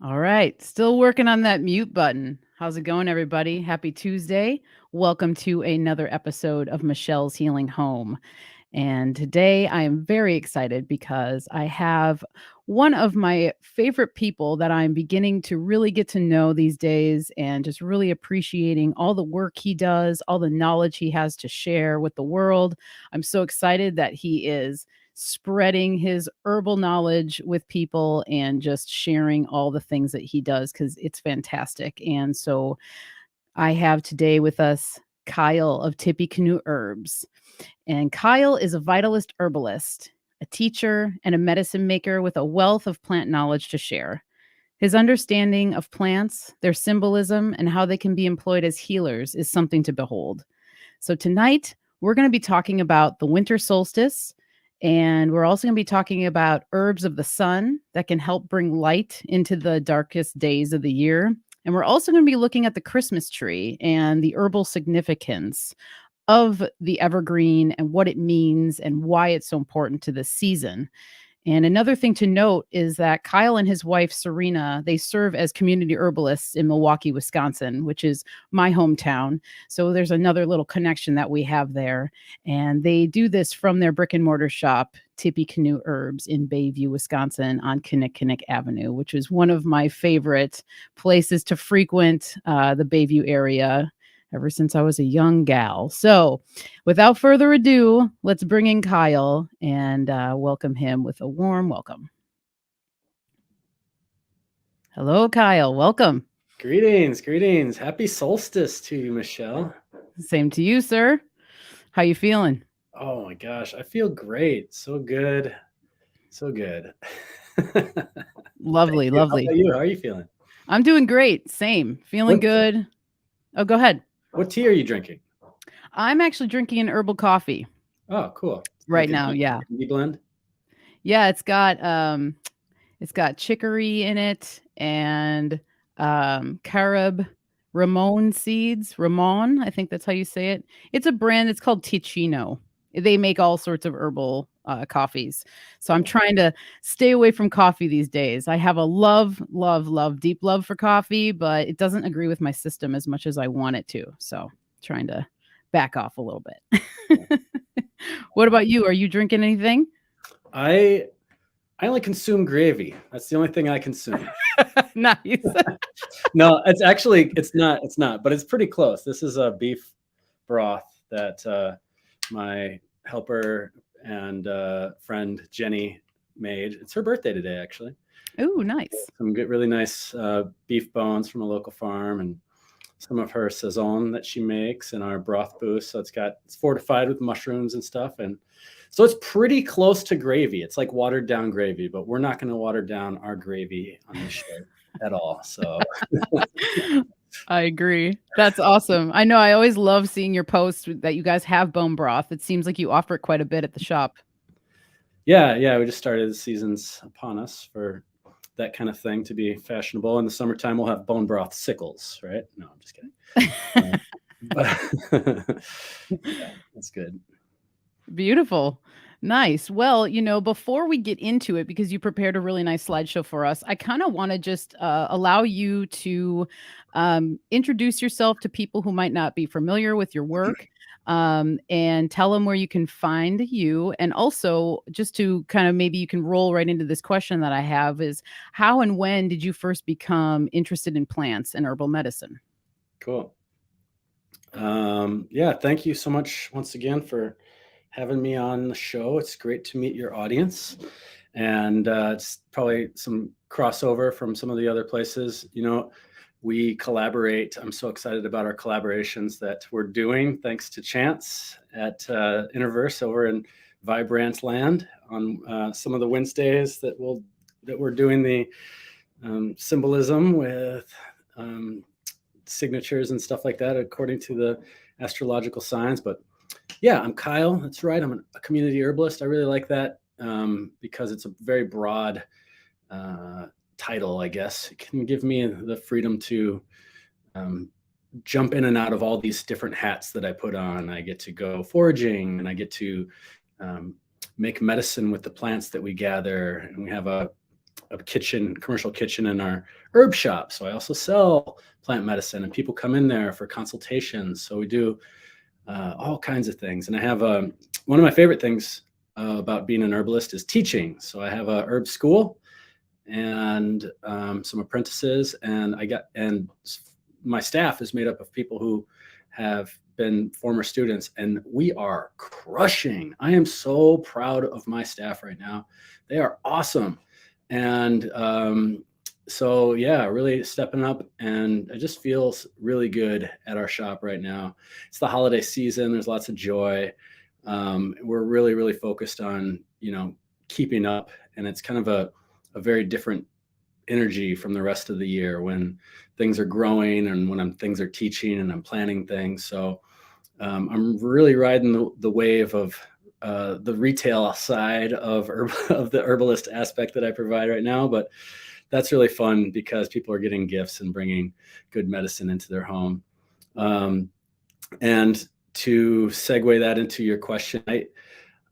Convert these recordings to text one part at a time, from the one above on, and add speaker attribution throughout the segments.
Speaker 1: All right. Still working on that mute button. How's it going, everybody? Happy Tuesday. Welcome to another episode of Michelle's Healing Home. And today I am very excited because I have one of my favorite people that I'm beginning to really get to know these days and just really appreciating all the work he does, all the knowledge he has to share with the world. I'm so excited that he is spreading his herbal knowledge with people and just sharing all the things that he does because it's fantastic. And so I have today with us Kyle of Tippecanoe Herbs. And Kyle is a vitalist herbalist, a teacher, and a medicine maker with a wealth of plant knowledge to share. His understanding of plants, their symbolism, and how they can be employed as healers is something to behold. So, tonight, we're going to be talking about the winter solstice, and we're also going to be talking about herbs of the sun that can help bring light into the darkest days of the year. And we're also going to be looking at the Christmas tree and the herbal significance of the evergreen and what it means and why it's so important to this season. And another thing to note is that Kyle and his wife Serena, they serve as community herbalists in Milwaukee, Wisconsin, which is my hometown. So there's another little connection that we have there. And they do this from their brick and mortar shop, Tippecanoe Herbs in Bayview, Wisconsin on Kinnikinnick Avenue, which is one of my favorite places to frequent the Bayview area ever since I was a young gal. So, without further ado, let's bring in Kyle and welcome him with a warm welcome. Hello, Kyle. Welcome.
Speaker 2: Greetings. Happy solstice to you, Michelle.
Speaker 1: Same to you, sir. How you feeling?
Speaker 2: Oh my gosh, I feel great. So good. So good.
Speaker 1: Lovely,
Speaker 2: How
Speaker 1: lovely.
Speaker 2: about you? How are you feeling?
Speaker 1: I'm doing great. Same. Feeling good. Oh, go ahead.
Speaker 2: What tea are you drinking?
Speaker 1: I'm actually drinking an herbal coffee.
Speaker 2: Oh, cool.
Speaker 1: Right now, yeah.
Speaker 2: Indie blend?
Speaker 1: Yeah, it's got chicory in it and carob Ramon seeds. Ramon, I think that's how you say it. It's a brand. It's called Ticino. They make all sorts of herbal coffees. So I'm trying to stay away from coffee these days. I have a deep love for coffee, but it doesn't agree with my system as much as I want it to. So trying to back off a little bit. What about you? Are you drinking anything?
Speaker 2: I only consume gravy. That's the only thing I consume.
Speaker 1: Nice.
Speaker 2: No, it's not, but it's pretty close. This is a beef broth that my helper and friend Jenny made. It's her birthday today, actually.
Speaker 1: Ooh, nice.
Speaker 2: Some really nice beef bones from a local farm, and some of her saison that she makes in our broth booth. So it's fortified with mushrooms and stuff, and so it's pretty close to gravy. It's like watered down gravy, but we're not going to water down our gravy on this show at all. So
Speaker 1: I agree. That's awesome. I know I always love seeing your posts that you guys have bone broth. It seems like you offer it quite a bit at the shop.
Speaker 2: yeah, we just started the seasons upon us for that kind of thing to be fashionable. In the summertime, we'll have bone broth sickles, right? No, I'm just kidding. But yeah, that's good.
Speaker 1: Beautiful. Nice. Well, before we get into it, because you prepared a really nice slideshow for us, I kind of want to just allow you to introduce yourself to people who might not be familiar with your work, and tell them where you can find you. And also, just to kind of maybe you can roll right into this question that I have is how and when did you first become interested in plants and herbal medicine?
Speaker 2: Cool. Yeah, thank you so much once again for having me on the show. It's great to meet your audience, and it's probably some crossover from some of the other places. We collaborate. I'm so excited about our collaborations that we're doing thanks to Chance at Interverse over in Vibrant Land on some of the Wednesdays that we're doing the symbolism with signatures and stuff like that according to the astrological signs. But yeah, I'm Kyle. That's right. I'm a community herbalist. I really like that because it's a very broad title, I guess. It can give me the freedom to jump in and out of all these different hats that I put on. I get to go foraging, and I get to make medicine with the plants that we gather. And we have a commercial kitchen in our herb shop. So I also sell plant medicine, and people come in there for consultations. So we do all kinds of things. And I have one of my favorite things about being an herbalist is teaching. So I have a herb school and some apprentices, and my staff is made up of people who have been former students, and we are crushing. I am so proud of my staff right now. They are awesome. And so yeah, really stepping up, and it just feels really good at our shop right now. It's the holiday season. There's lots of joy. We're really, really focused on, keeping up, and it's kind of a very different energy from the rest of the year when things are growing and when things are teaching and I'm planning things. So I'm really riding the wave of the retail side of the herbalist aspect that I provide right now. But that's really fun because people are getting gifts and bringing good medicine into their home. And to segue that into your question,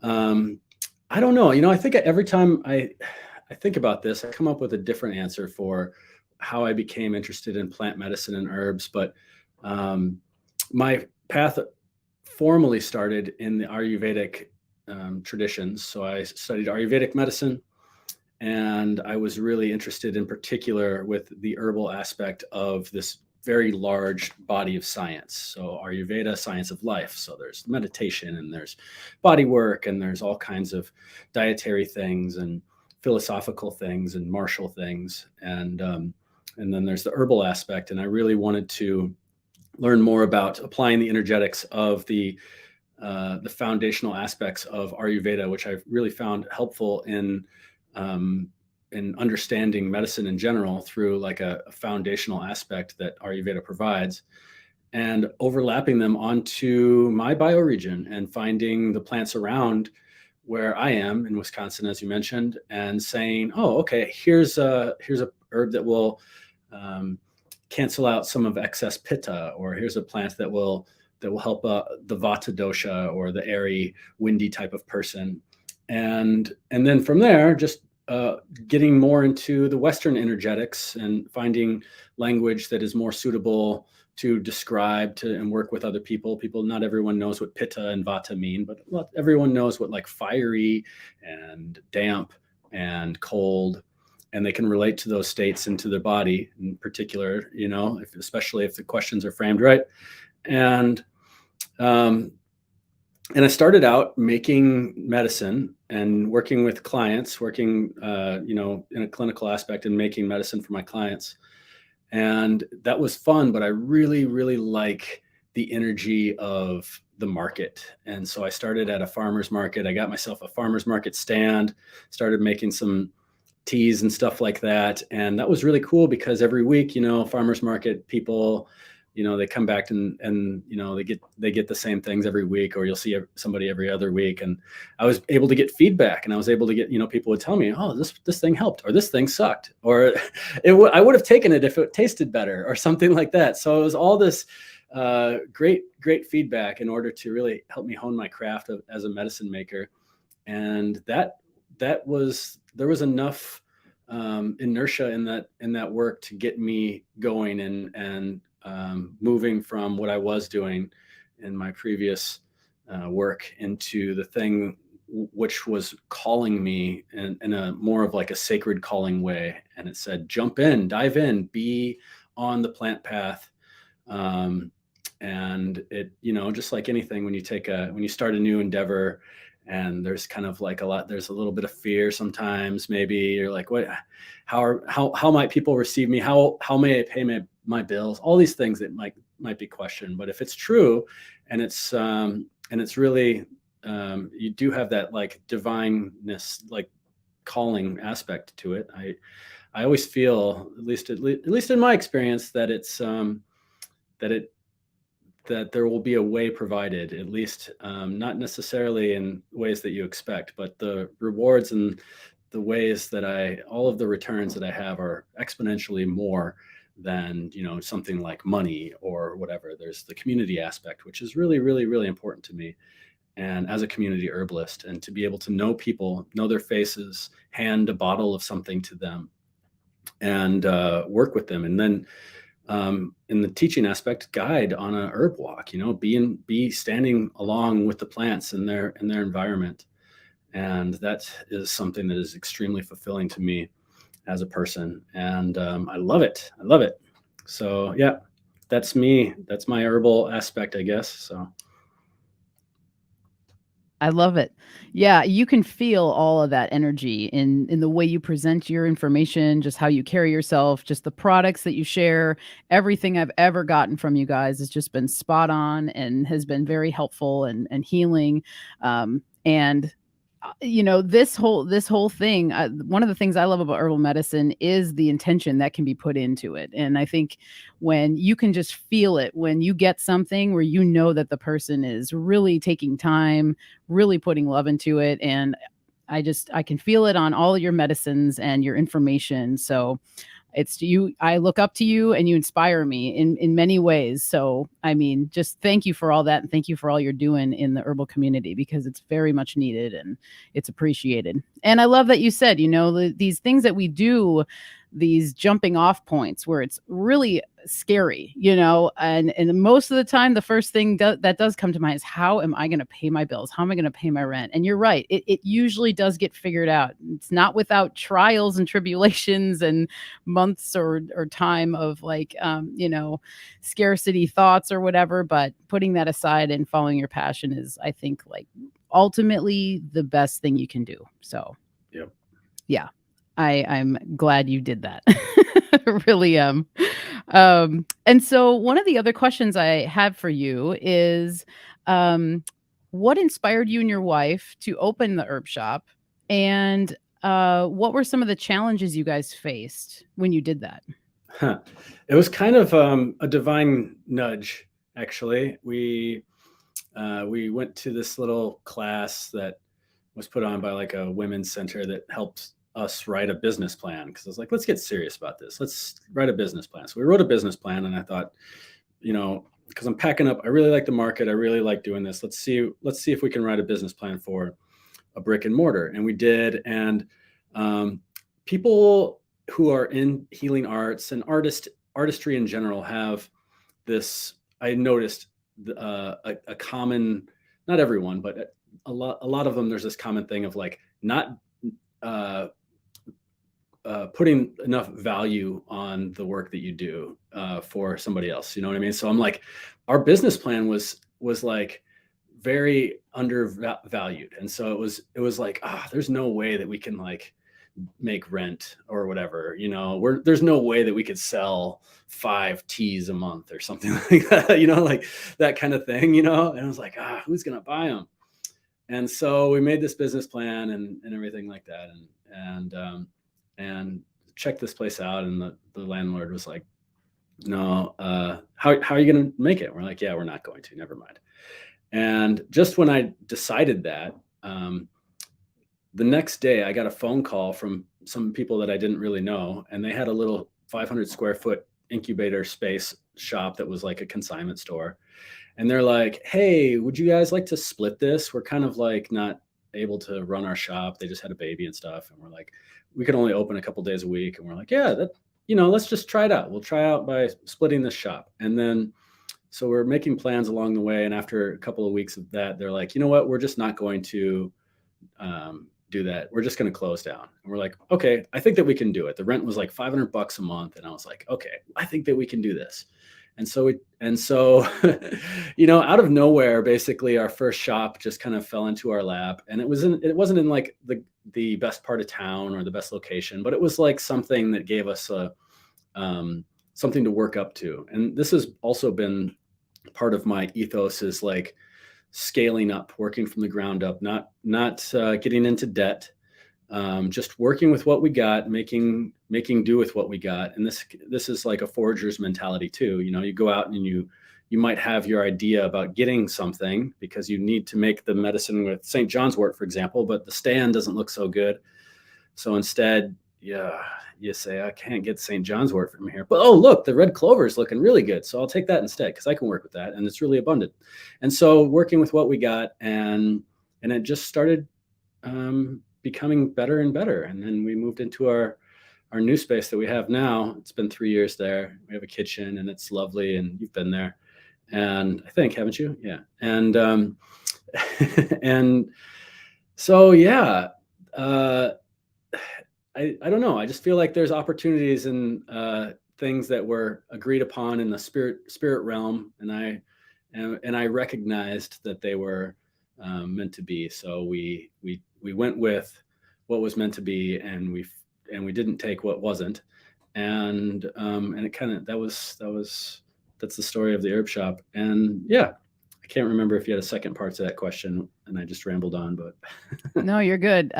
Speaker 2: I don't know. I think every time I think about this, I come up with a different answer for how I became interested in plant medicine and herbs. But my path formally started in the Ayurvedic traditions. So I studied Ayurvedic medicine, and I was really interested in particular with the herbal aspect of this very large body of science. So Ayurveda, science of life. So there's meditation, and there's body work, and there's all kinds of dietary things and philosophical things and martial things. And then there's the herbal aspect. And I really wanted to learn more about applying the energetics of the foundational aspects of Ayurveda, which I've really found helpful in understanding medicine in general through like a foundational aspect that Ayurveda provides, and overlapping them onto my bioregion and finding the plants around where I am in Wisconsin, as you mentioned, and saying, oh, okay, here's a herb that will cancel out some of excess pitta, or here's a plant that will help the vata dosha, or the airy, windy type of person. And then from there, just getting more into the Western energetics and finding language that is more suitable to describe and work with other people. Not everyone knows what pitta and vata mean, but everyone knows what like fiery and damp and cold, and they can relate to those states into their body in particular, especially if the questions are framed right. And I started out making medicine and working with clients, in a clinical aspect and making medicine for my clients. And that was fun, but I really, really like the energy of the market. And so I started at a farmer's market. I got myself a farmer's market stand, started making some teas and stuff like that. And that was really cool because every week, farmer's market people, they come back and they get the same things every week, or you'll see somebody every other week. And I was able to get feedback, and I was able to get, people would tell me, oh, this thing helped, or this thing sucked, or I would have taken it if it tasted better, or something like that. So it was all this great feedback in order to really help me hone my craft as a medicine maker. And there was enough inertia in that work to get me going and moving from what I was doing in my previous work into the thing which was calling me in a more of like a sacred calling way. And it said, jump in, dive in, be on the plant path. And it, just like anything, when you start a new endeavor, and there's kind of like there's a little bit of fear sometimes. Maybe you're like, what, how might people receive me? How may I pay my bills? All these things that might be questioned. But if it's true, and it's really, you do have that like divineness, like calling aspect to it. I always feel, at least in my experience, that it's that there will be a way provided, at least not necessarily in ways that you expect, but the rewards and the ways that all of the returns that I have are exponentially more than, something like money or whatever. There's the community aspect, which is really, really, really important to me. and as a community herbalist, and to be able to know people, know their faces, hand a bottle of something to them, and work with them, and then in the teaching aspect, guide on a herb walk. Be standing along with the plants in their environment, and that is something that is extremely fulfilling to me as a person, and I love it. I love it. So yeah, that's me. That's my herbal aspect, I guess. So
Speaker 1: I love it. Yeah, you can feel all of that energy in the way you present your information, just how you carry yourself, just the products that you share. Everything I've ever gotten from you guys has just been spot on and has been very helpful and healing. And this whole thing, one of the things I love about herbal medicine is the intention that can be put into it. And I think when you can just feel it, when you get something where you know that the person is really taking time, really putting love into it, and I can feel it on all your medicines and your information. So it's you. I look up to you and you inspire me in many ways. So, I mean, just thank you for all that. And thank you for all you're doing in the herbal community, because it's very much needed and it's appreciated. And I love that you said, these things that we do, these jumping off points where it's really scary, and most of the time, the first thing that does come to mind is, how am I going to pay my bills? How am I going to pay my rent? And you're right. It usually does get figured out. It's not without trials and tribulations and months or time of scarcity thoughts or whatever. But putting that aside and following your passion is, I think, like, ultimately the best thing you can do. So
Speaker 2: yep.
Speaker 1: Yeah, I'm glad you did that. Really am. And so one of the other questions I have for you is, what inspired you and your wife to open the herb shop? And what were some of the challenges you guys faced when you did that?
Speaker 2: It was kind of a divine nudge, actually. We went to this little class that was put on by like a women's center that helped us write a business plan, because I was like, let's get serious about this. Let's write a business plan. So we wrote a business plan, and I thought, because I'm packing up, I really like the market. I really like doing this. Let's see if we can write a business plan for a brick and mortar. And we did. And people who are in healing arts and artistry in general have this, I noticed, a common, not everyone, but a lot of them, there's this common thing of like not putting enough value on the work that you do for somebody else. You know what I mean? So I'm like, our business plan was like very undervalued. And so it was like, there's no way that we can like make rent or whatever, there's no way that we could sell 5 teas a month or something like that, like that kind of thing, and I was like, who's going to buy them? And so we made this business plan and everything like that. And checked this place out. And the landlord was like, no, how are you going to make it? We're like, yeah, we're not going to, never mind. And just when I decided that, the next day I got a phone call from some people that I didn't really know. And they had a little 500 square foot incubator space shop that was like a consignment store. And they're like, hey, would you guys like to split this? We're kind of like not able to run our shop. They just had a baby and stuff. And we're like, we could only open a couple days a week. And we're like, yeah, let's just try it out. We'll try out by splitting this shop. And then, so we're making plans along the way. And after a couple of weeks of that, they're like, you know what, we're just not going to do that. We're just going to close down. And we're like, okay, I think that we can do it. The rent was like $500 a month. And I was like, okay, I think that we can do this. And so out of nowhere, basically our first shop just kind of fell into our lap. And it wasn't in like the best part of town or the best location, but it was like something that gave us something to work up to. And this has also been part of my ethos, is like scaling up, working from the ground up, not getting into debt, just working with what we got, making do with what we got. And this is like a forager's mentality too. You go out and you might have your idea about getting something because you need to make the medicine with St. John's wort, for example, but the stand doesn't look so good. So instead, yeah, you say, I can't get St. John's wort from here, but oh, look, the red clover is looking really good. So I'll take that instead because I can work with that and it's really abundant. And so working with what we got, and it just started becoming better and better. And then we moved into our new space that we have now. It's been 3 years there. We have a kitchen and it's lovely, and you've been there. And I think, haven't you? Yeah. And and so yeah, I don't know. I just feel like there's opportunities and things that were agreed upon in the spirit realm, and I recognized that they were meant to be. So we went with what was meant to be, and we didn't take what wasn't, and it kind of that's the story of the herb shop. And yeah, I can't remember if you had a second part to that question, and I just rambled on, but
Speaker 1: No, you're good.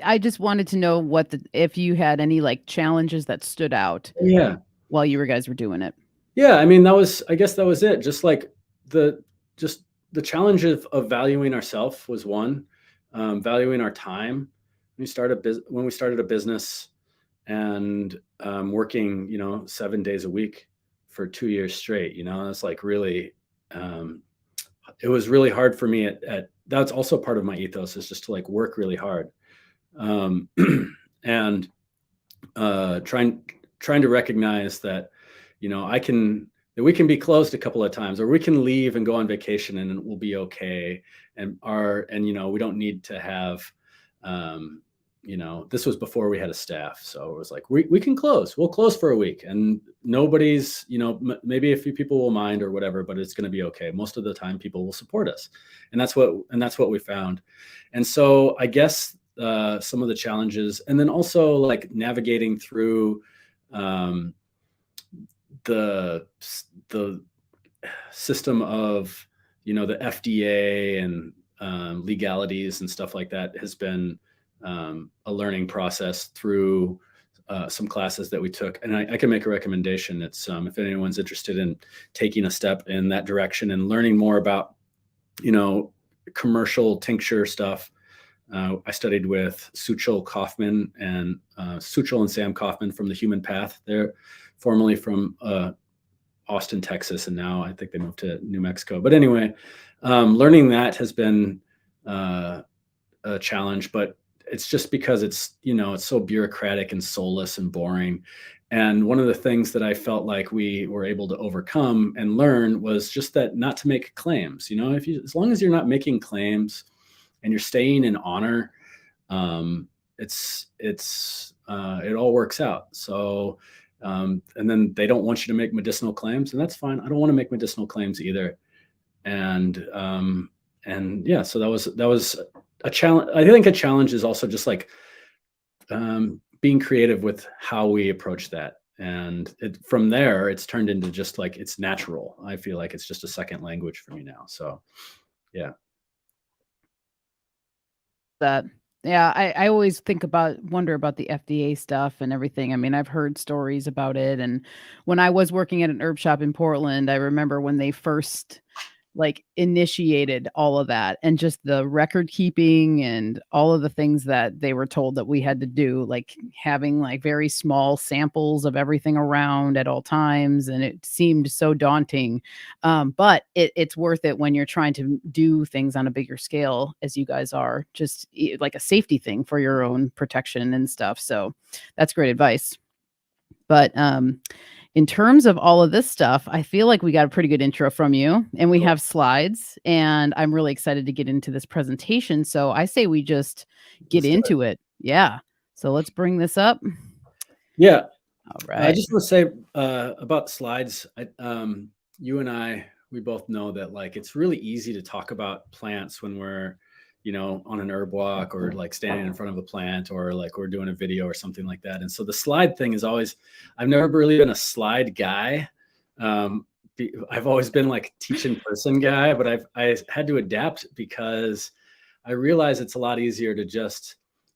Speaker 1: I just wanted to know if you had any like challenges that stood out
Speaker 2: yeah.
Speaker 1: while you guys were doing it.
Speaker 2: Yeah, I mean, I guess that was it. Just like the just the challenge of valuing ourselves was one, valuing our time. When we started a business, and working, 7 days a week for 2 years straight, it's like really, it was really hard for me that's also part of my ethos, is just to like work really hard. Um, and trying to recognize that, that we can be closed a couple of times, or we can leave and go on vacation and it will be okay. And we don't need to have, this was before we had a staff. So it was like, we can close, we'll close for a week, and nobody's, maybe a few people will mind or whatever, but it's going to be okay. Most of the time people will support us. And that's what we found. And so I guess, some of the challenges, and then also like navigating through the system of, the FDA and legalities and stuff like that, has been a learning process through some classes that we took. And I can make a recommendation. It's if anyone's interested in taking a step in that direction and learning more about, commercial tincture stuff. I studied with Suchel Kaufman and Suchel and Sam Kaufman from the Human Path. They're formerly from Austin, Texas, and now I think they moved to New Mexico. But anyway, learning that has been a challenge, but it's just because it's so bureaucratic and soulless and boring. And one of the things that I felt like we were able to overcome and learn was just that not to make claims. As long as you're not making claims and you're staying in honor, it all works out. So, and then they don't want you to make medicinal claims, and that's fine. I don't want to make medicinal claims either. And yeah, so that was a challenge. I think a challenge is also just like being creative with how we approach that. And from there, it's turned into just like, it's natural. I feel like it's just a second language for me now. So, yeah.
Speaker 1: That Yeah, I always wonder about the FDA stuff and everything. I mean, I've heard stories about it, and when I was working at an herb shop in Portland, I remember when they first like initiated all of that, and just the record keeping and all of the things that they were told that we had to do, like having like very small samples of everything around at all times, and it seemed so daunting. But it's worth it when you're trying to do things on a bigger scale, as you guys are, just like a safety thing for your own protection and stuff. So that's great advice. But in terms of all of this stuff, I feel like we got a pretty good intro from you, and we
Speaker 2: Cool.
Speaker 1: have slides, and I'm really excited to get into this presentation. So I say we just get
Speaker 2: Let's do it.
Speaker 1: into it. Yeah. So let's bring this up.
Speaker 2: Yeah.
Speaker 1: All
Speaker 2: I
Speaker 1: right.
Speaker 2: just want to say about slides. You and I, we both know that like it's really easy to talk about plants when we're, on an herb walk, or like standing in front of a plant, or like we're doing a video or something like that. And so the slide thing is always, I've never really been a slide guy. I've always been like teach in person guy, but I had to adapt because I realize it's a lot easier to just,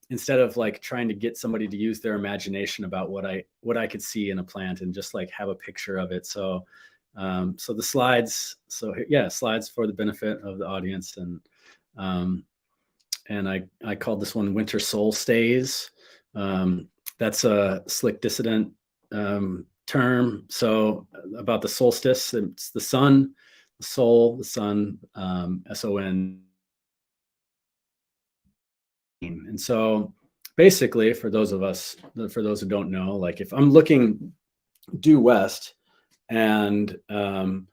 Speaker 2: instead of like trying to get somebody to use their imagination about what I could see in a plant, and just like have a picture of it. So so the slides, slides for the benefit of the audience. And I called this one Winter Solstice. that's a slick dissident term. So about the solstice, it's the sun, the soul, the sun, SON. And so basically, for those who don't know, like if I'm looking due west, and on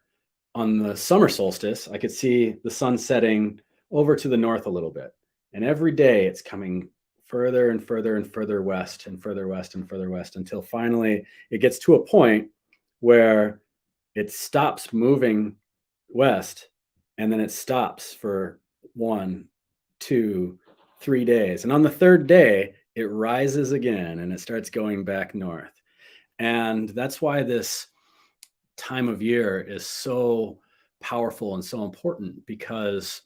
Speaker 2: the summer solstice, I could see the sun setting over to the north a little bit. And every day it's coming further and further and further west and further west and further west until finally it gets to a point where it stops moving west, and then it stops for 1, 2, 3 days. And on the third day, it rises again and it starts going back north. And that's why this time of year is so powerful and so important, because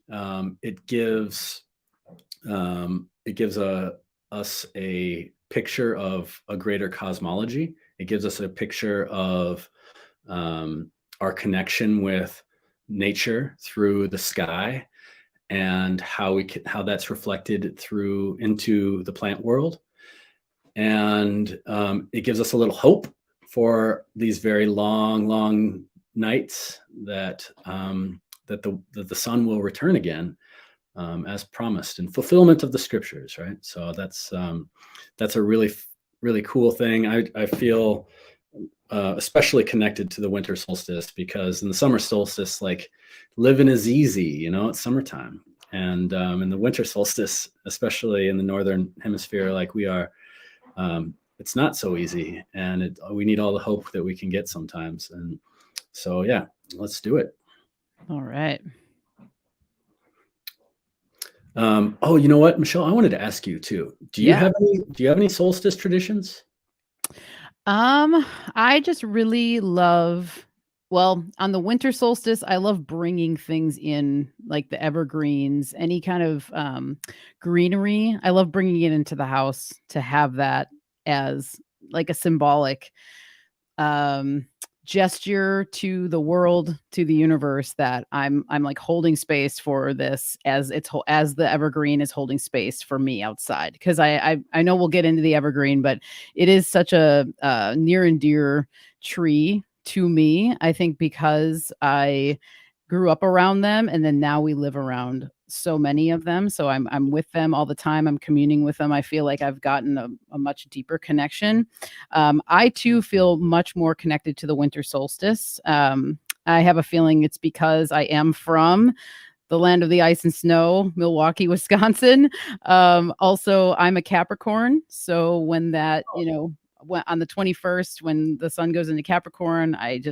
Speaker 2: it gives us a picture of a greater cosmology. It gives us a picture of our connection with nature through the sky, and how that's reflected through into the plant world. And it gives us a little hope for these very long nights that the sun will return again, as promised, in fulfillment of the scriptures, right? So that's a really cool thing. I feel especially connected to the winter solstice, because in the summer solstice, like, living is easy, it's summertime. And in the winter solstice, especially in the northern hemisphere, like we are, it's not so easy, and we need all the hope that we can get sometimes. And so, yeah, let's do it.
Speaker 1: All right.
Speaker 2: Oh, you know what, Michelle, I wanted to ask you too. Do you have any solstice traditions?
Speaker 1: I just really love, well, on the winter solstice, I love bringing things in, like the evergreens, any kind of greenery. I love bringing it into the house to have that as like a symbolic gesture to the world, to the universe, that I'm like holding space for this, as as the evergreen is holding space for me outside. Because I know we'll get into the evergreen, but it is such a near and dear tree to me. I think because I grew up around them, and then now we live around so many of them. So I'm with them all the time. I'm communing with them. I feel like I've gotten a much deeper connection. I too feel much more connected to the winter solstice. I have a feeling it's because I am from the land of the ice and snow, Milwaukee, Wisconsin. Also, I'm a Capricorn. So when that, on the 21st, when the sun goes into Capricorn, I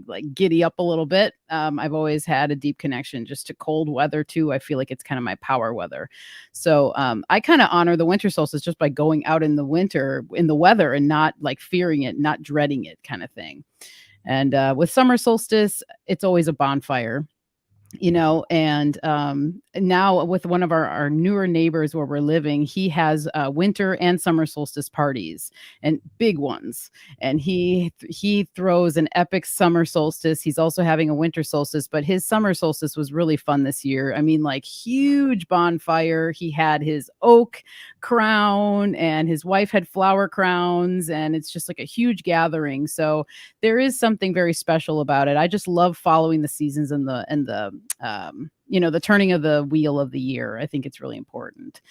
Speaker 1: like giddy up a little bit. I've always had a deep connection just to cold weather too. I feel like it's kind of my power weather. So I kind of honor the winter solstice just by going out in the winter in the weather and not like fearing it, not dreading it, kind of thing. And with summer solstice, it's always a bonfire. And now with one of our newer neighbors where we're living, he has winter and summer solstice parties, and big ones. And he throws an epic summer solstice. He's also having a winter solstice, but his summer solstice was really fun this year. I mean, like, huge bonfire. He had his oak crown, and his wife had flower crowns, and it's just like a huge gathering. So there is something very special about it. I just love following the seasons and the turning of the wheel of the year. I think it's really important,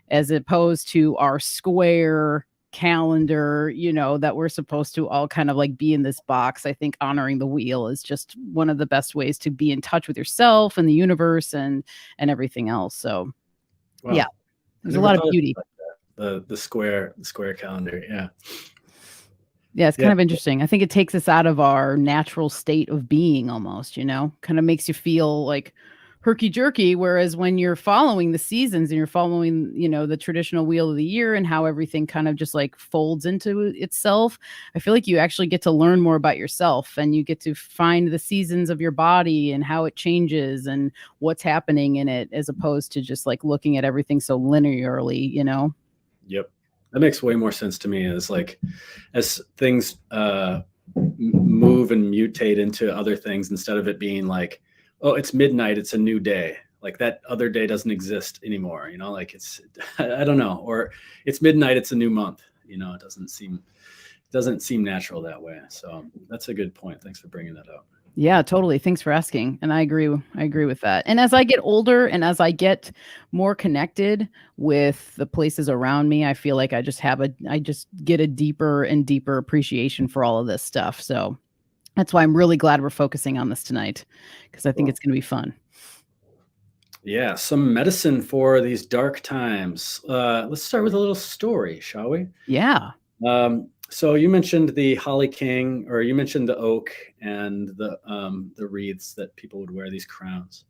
Speaker 1: as opposed to our square calendar, that we're supposed to all kind of like be in this box. I think honoring the wheel is just one of the best ways to be in touch with yourself and the universe and everything else. So,
Speaker 2: Wow.
Speaker 1: Yeah, there's a lot of beauty.
Speaker 2: Like the square calendar. Yeah.
Speaker 1: Yeah, it's kind of interesting. I think it takes us out of our natural state of being almost, kind of makes you feel like herky-jerky. Whereas when you're following the seasons and you're following, the traditional wheel of the year and how everything kind of just like folds into itself, I feel like you actually get to learn more about yourself, and you get to find the seasons of your body and how it changes and what's happening in it, as opposed to just like looking at everything so linearly,
Speaker 2: Yep. That makes way more sense to me. As things move and mutate into other things, instead of it being like, oh, it's midnight, it's a new day. like that other day doesn't exist anymore, you know, like it's, I don't know, or it's midnight, it's a new month, you know, it doesn't seem natural that way. So that's a good point. Thanks for bringing that up.
Speaker 1: Yeah, totally. Thanks for asking. And I agree with that. And as I get older and as I get more connected with the places around me, I feel like I just get a deeper and deeper appreciation for all of this stuff. So that's why I'm really glad we're focusing on this tonight, because I think it's going to be fun.
Speaker 2: Yeah, some medicine for these dark times. Let's start with a little story, shall we?
Speaker 1: Yeah.
Speaker 2: So you mentioned the holly king, or you mentioned the oak and the wreaths that people would wear, these crowns.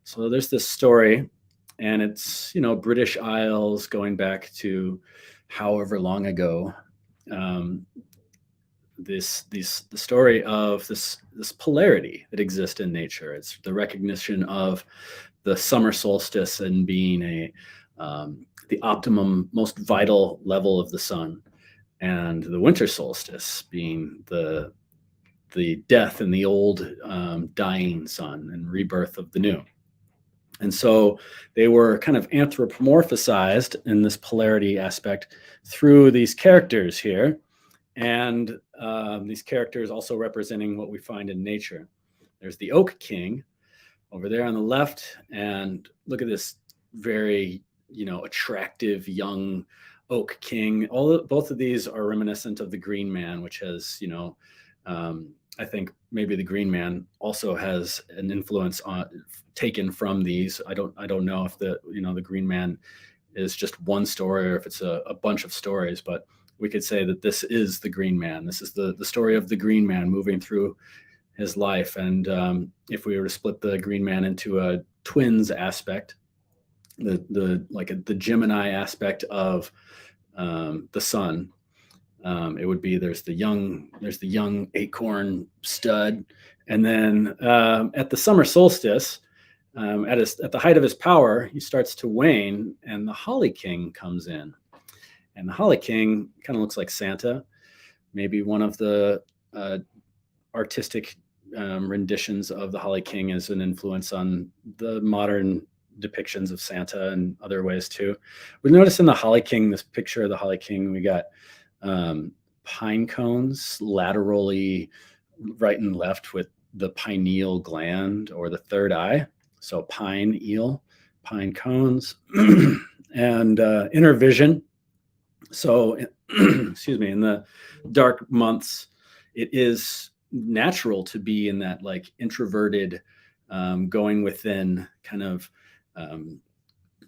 Speaker 2: So there's this story, and it's, you know, British Isles going back to however long ago. The story of this polarity that exists in nature. It's the recognition of the summer solstice and being the optimum, most vital level of the sun, and the winter solstice being the death and the old dying sun and rebirth of the new. And so they were kind of anthropomorphized in this polarity aspect through these characters here, and these characters also representing what we find in nature. There's the oak king over there on the left, and look at this very, you know, attractive young oak king. Both of these are reminiscent of the Green Man, which has, you know, I think maybe the Green Man also has an influence taken from these. I don't know if the Green Man is just one story or if it's a bunch of stories, but we could say that this is the Green Man. This is the story of the Green Man moving through his life. And if we were to split the Green Man into a twins aspect, the Gemini aspect of the sun, it would be there's the young acorn stud, and then at the summer solstice, at the height of his power, he starts to wane, and the Holly King comes in. And the Holly King kind of looks like Santa, maybe one of the artistic renditions of the Holly King is an influence on the modern depictions of Santa and other ways too. We notice in the Holly King, this picture of the Holly King, we got pine cones laterally right and left with the pineal gland or the third eye. So pine cones, and inner vision. So, excuse me, in the dark months, it is natural to be in that like introverted, going within kind of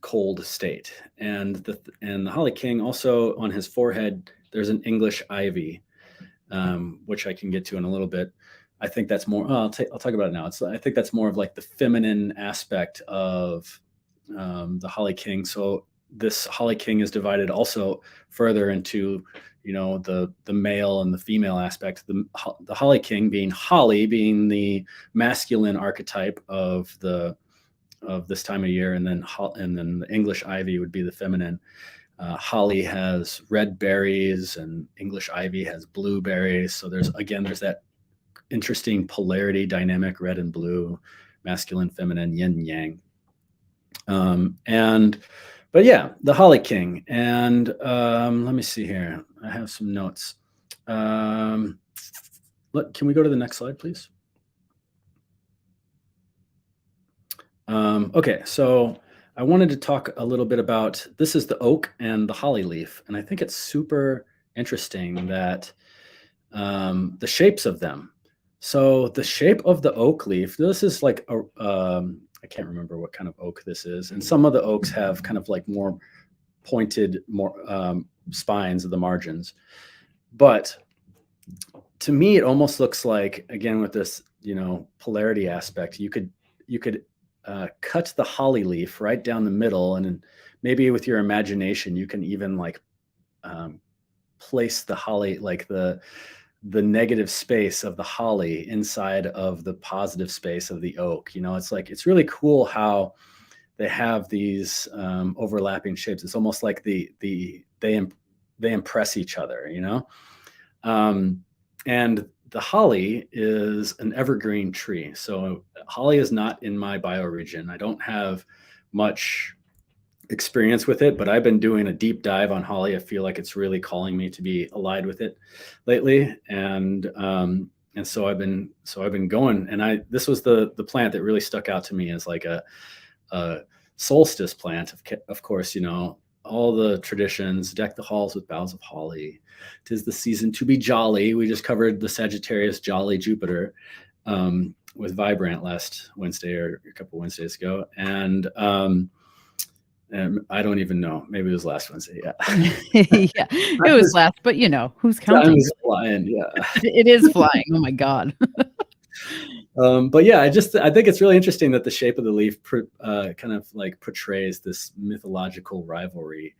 Speaker 2: cold state. And the Holly King also on his forehead, there's an English ivy, which I can get to in a little bit. I think that's more. I'll talk about it now. I think that's more of like the feminine aspect of the Holly King. So this Holly King is divided also further into, you know, the male and the female aspect. The Holly King being Holly, being the masculine archetype of this time of year, and then the English ivy would be the feminine. Holly has red berries, and English ivy has blue berries. So there's that interesting polarity dynamic, red and blue, masculine, feminine, yin and yang. But yeah, the Holly King. And let me see here. I have some notes. Can we go to the next slide, please? Okay, so I wanted to talk a little bit about, this is the oak and the holly leaf. And I think it's super interesting that the shapes of them. So the shape of the oak leaf, this is like I can't remember what kind of oak this is. And some of the oaks have kind of like more pointed, more spines of the margins. But to me, it almost looks like, again, with this, you know, polarity aspect, you could cut the holly leaf right down the middle, and maybe with your imagination, you can even like place the holly, like the negative space of the holly inside of the positive space of the oak. You know, it's really cool how they have these overlapping shapes. It's almost like they impress each other, you know? And the holly is an evergreen tree. So holly is not in my bioregion. I don't have much experience with it, but I've been doing a deep dive on holly. I feel like it's really calling me to be allied with it lately. And so I've been going, and this was the plant that really stuck out to me as like a solstice plant. Of course, all the traditions, deck the halls with boughs of holly. 'Tis the season to be jolly. We just covered the Sagittarius jolly Jupiter with Vibrant last Wednesday or a couple Wednesdays ago. And I don't even know. Maybe it was last Wednesday. Yeah.
Speaker 1: Yeah, it was last, but who's
Speaker 2: Time
Speaker 1: counting?
Speaker 2: is flying. Yeah.
Speaker 1: It is flying. Oh my God.
Speaker 2: But yeah, I think it's really interesting that the shape of the leaf kind of like portrays this mythological rivalry,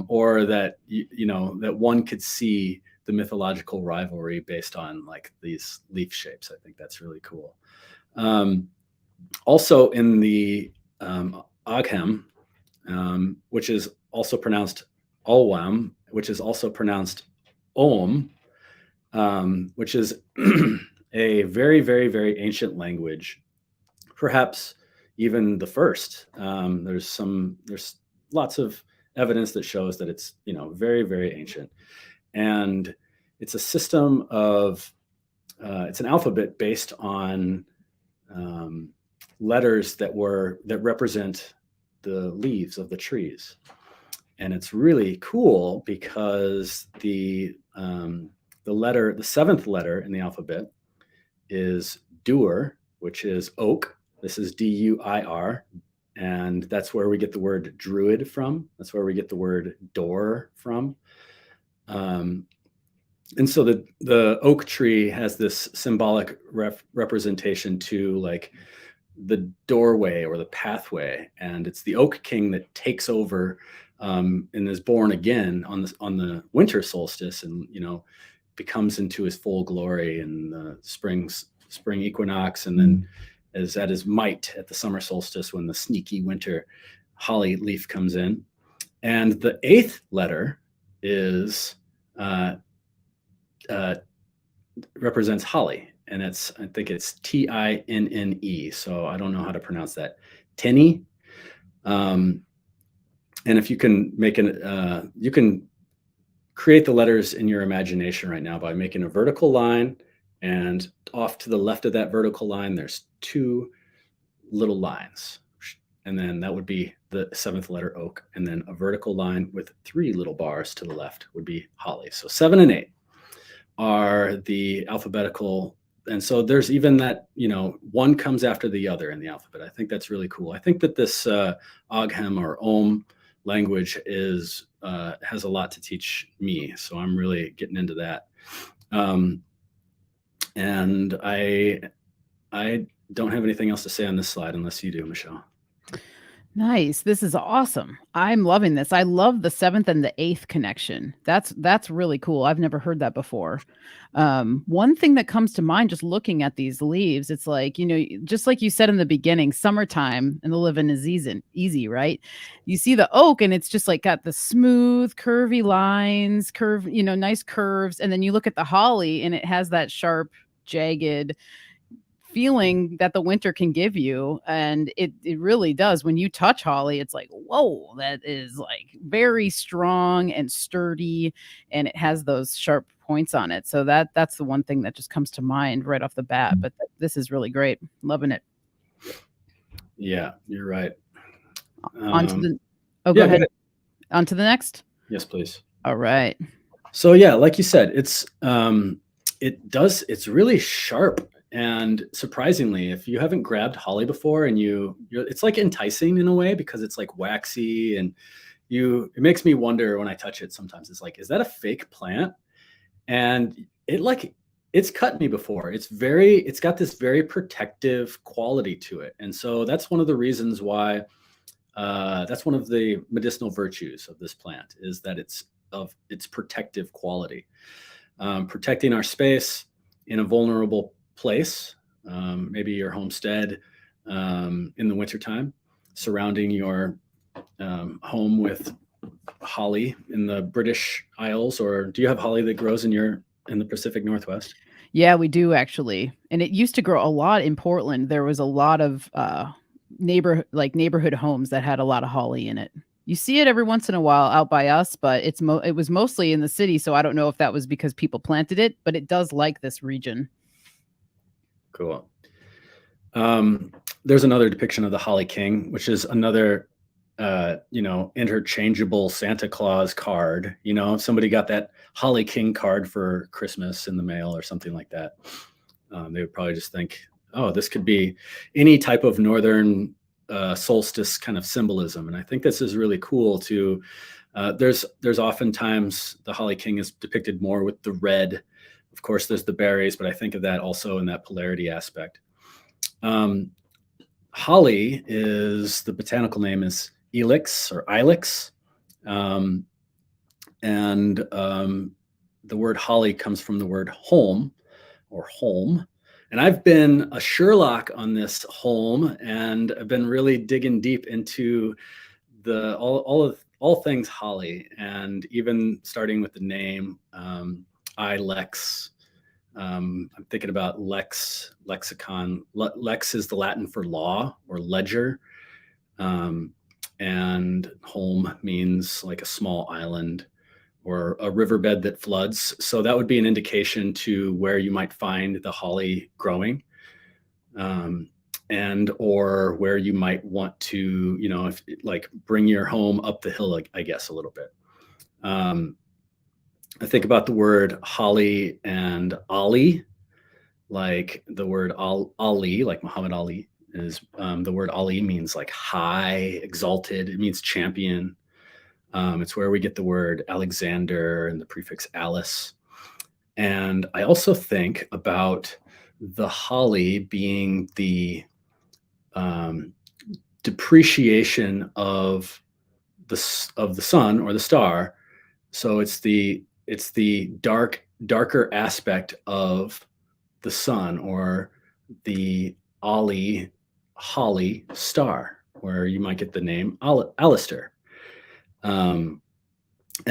Speaker 2: or that that one could see the mythological rivalry based on like these leaf shapes. I think that's really cool. Also in the Oghem, which is also pronounced Olwam, which is also pronounced Om, which is a very, very, very ancient language, perhaps even the first. There's lots of evidence that shows that it's very, very ancient, and it's a system of it's an alphabet based on letters that represent the leaves of the trees. And it's really cool because the seventh letter in the alphabet is Dur, which is oak. This is Duir, and that's where we get the word druid from. That's where we get the word door from. And so the oak tree has this symbolic representation to like the doorway or the pathway, and it's the oak king that takes over and is born again on the winter solstice, and becomes into his full glory in the spring equinox, and then is at his might at the summer solstice when the sneaky winter holly leaf comes in. And the eighth letter is represents holly, and I think it's Tinne. So I don't know how to pronounce that. Tinne. And if you can you can create the letters in your imagination right now by making a vertical line, and off to the left of that vertical line, there's two little lines. And then that would be the seventh letter oak. And then a vertical line with three little bars to the left would be holly. So 7 and 8 are the alphabetical. And so there's even that, one comes after the other in the alphabet. I think that's really cool. I think that this Oghem or Om language has a lot to teach me. So I'm really getting into that. And I don't have anything else to say on this slide unless you do, Michelle.
Speaker 1: Nice. This is awesome. I'm loving this. I love the 7th and the 8th connection. That's really cool. I've never heard that before. One thing that comes to mind just looking at these leaves, it's like, just like you said in the beginning, summertime and the living is easy, right? You see the oak and it's just like got the smooth, curvy lines, nice curves. And then you look at the holly and it has that sharp, jagged feeling that the winter can give you. And it really does. When you touch holly, it's like, whoa, that is like very strong and sturdy, and it has those sharp points on it. So that's the one thing that just comes to mind right off the bat. But this is really great. Loving it.
Speaker 2: Yeah, you're right.
Speaker 1: Go ahead. On to the next.
Speaker 2: Yes, please.
Speaker 1: All right.
Speaker 2: So yeah, like you said, it's really sharp. And surprisingly, if you haven't grabbed holly before, and it's like enticing in a way because it's like waxy, and it makes me wonder when I touch it sometimes. It's like, is that a fake plant? And it's cut me before. It's got this very protective quality to it. And so that's one of the reasons why, that's one of the medicinal virtues of this plant, is that it's of its protective quality, protecting our space in a vulnerable place, maybe your homestead in the wintertime, surrounding your home with holly in the British Isles. Or do you have holly that grows in the Pacific Northwest?
Speaker 1: Yeah, we do actually. And it used to grow a lot in Portland. There was a lot of neighborhood homes that had a lot of holly in it. You see it every once in a while out by us, but it was mostly in the city, so I don't know if that was because people planted it, but it does like this region.
Speaker 2: Cool. There's another depiction of the Holly King, which is another, interchangeable Santa Claus card. If somebody got that Holly King card for Christmas in the mail or something like that, they would probably just think, oh, this could be any type of northern solstice kind of symbolism. And I think this is really cool too. There's oftentimes the Holly King is depicted more with the red. Of course, there's the berries, but I think of that also in that polarity aspect. Holly is, the botanical name is Ilex or Ilex. The word holly comes from the word holm or holm. And I've been a Sherlock on this holm, and I've been really digging deep into all things holly, and even starting with the name Ilex. I'm thinking about lexicon. Lex is the Latin for law or ledger. And holm means like a small island or a riverbed that floods. So that would be an indication to where you might find the holly growing. And or where you might want to, if like bring your home up the hill, I guess a little bit. I think about the word holly and Ali, like the word Ali, like Muhammad Ali is, the word Ali means like high, exalted. It means champion. It's where we get the word Alexander and the prefix Alice. And I also think about the holly being the depreciation of the sun or the star. So it's the darker aspect of the sun, or the holly star, where you might get the name Alistair. And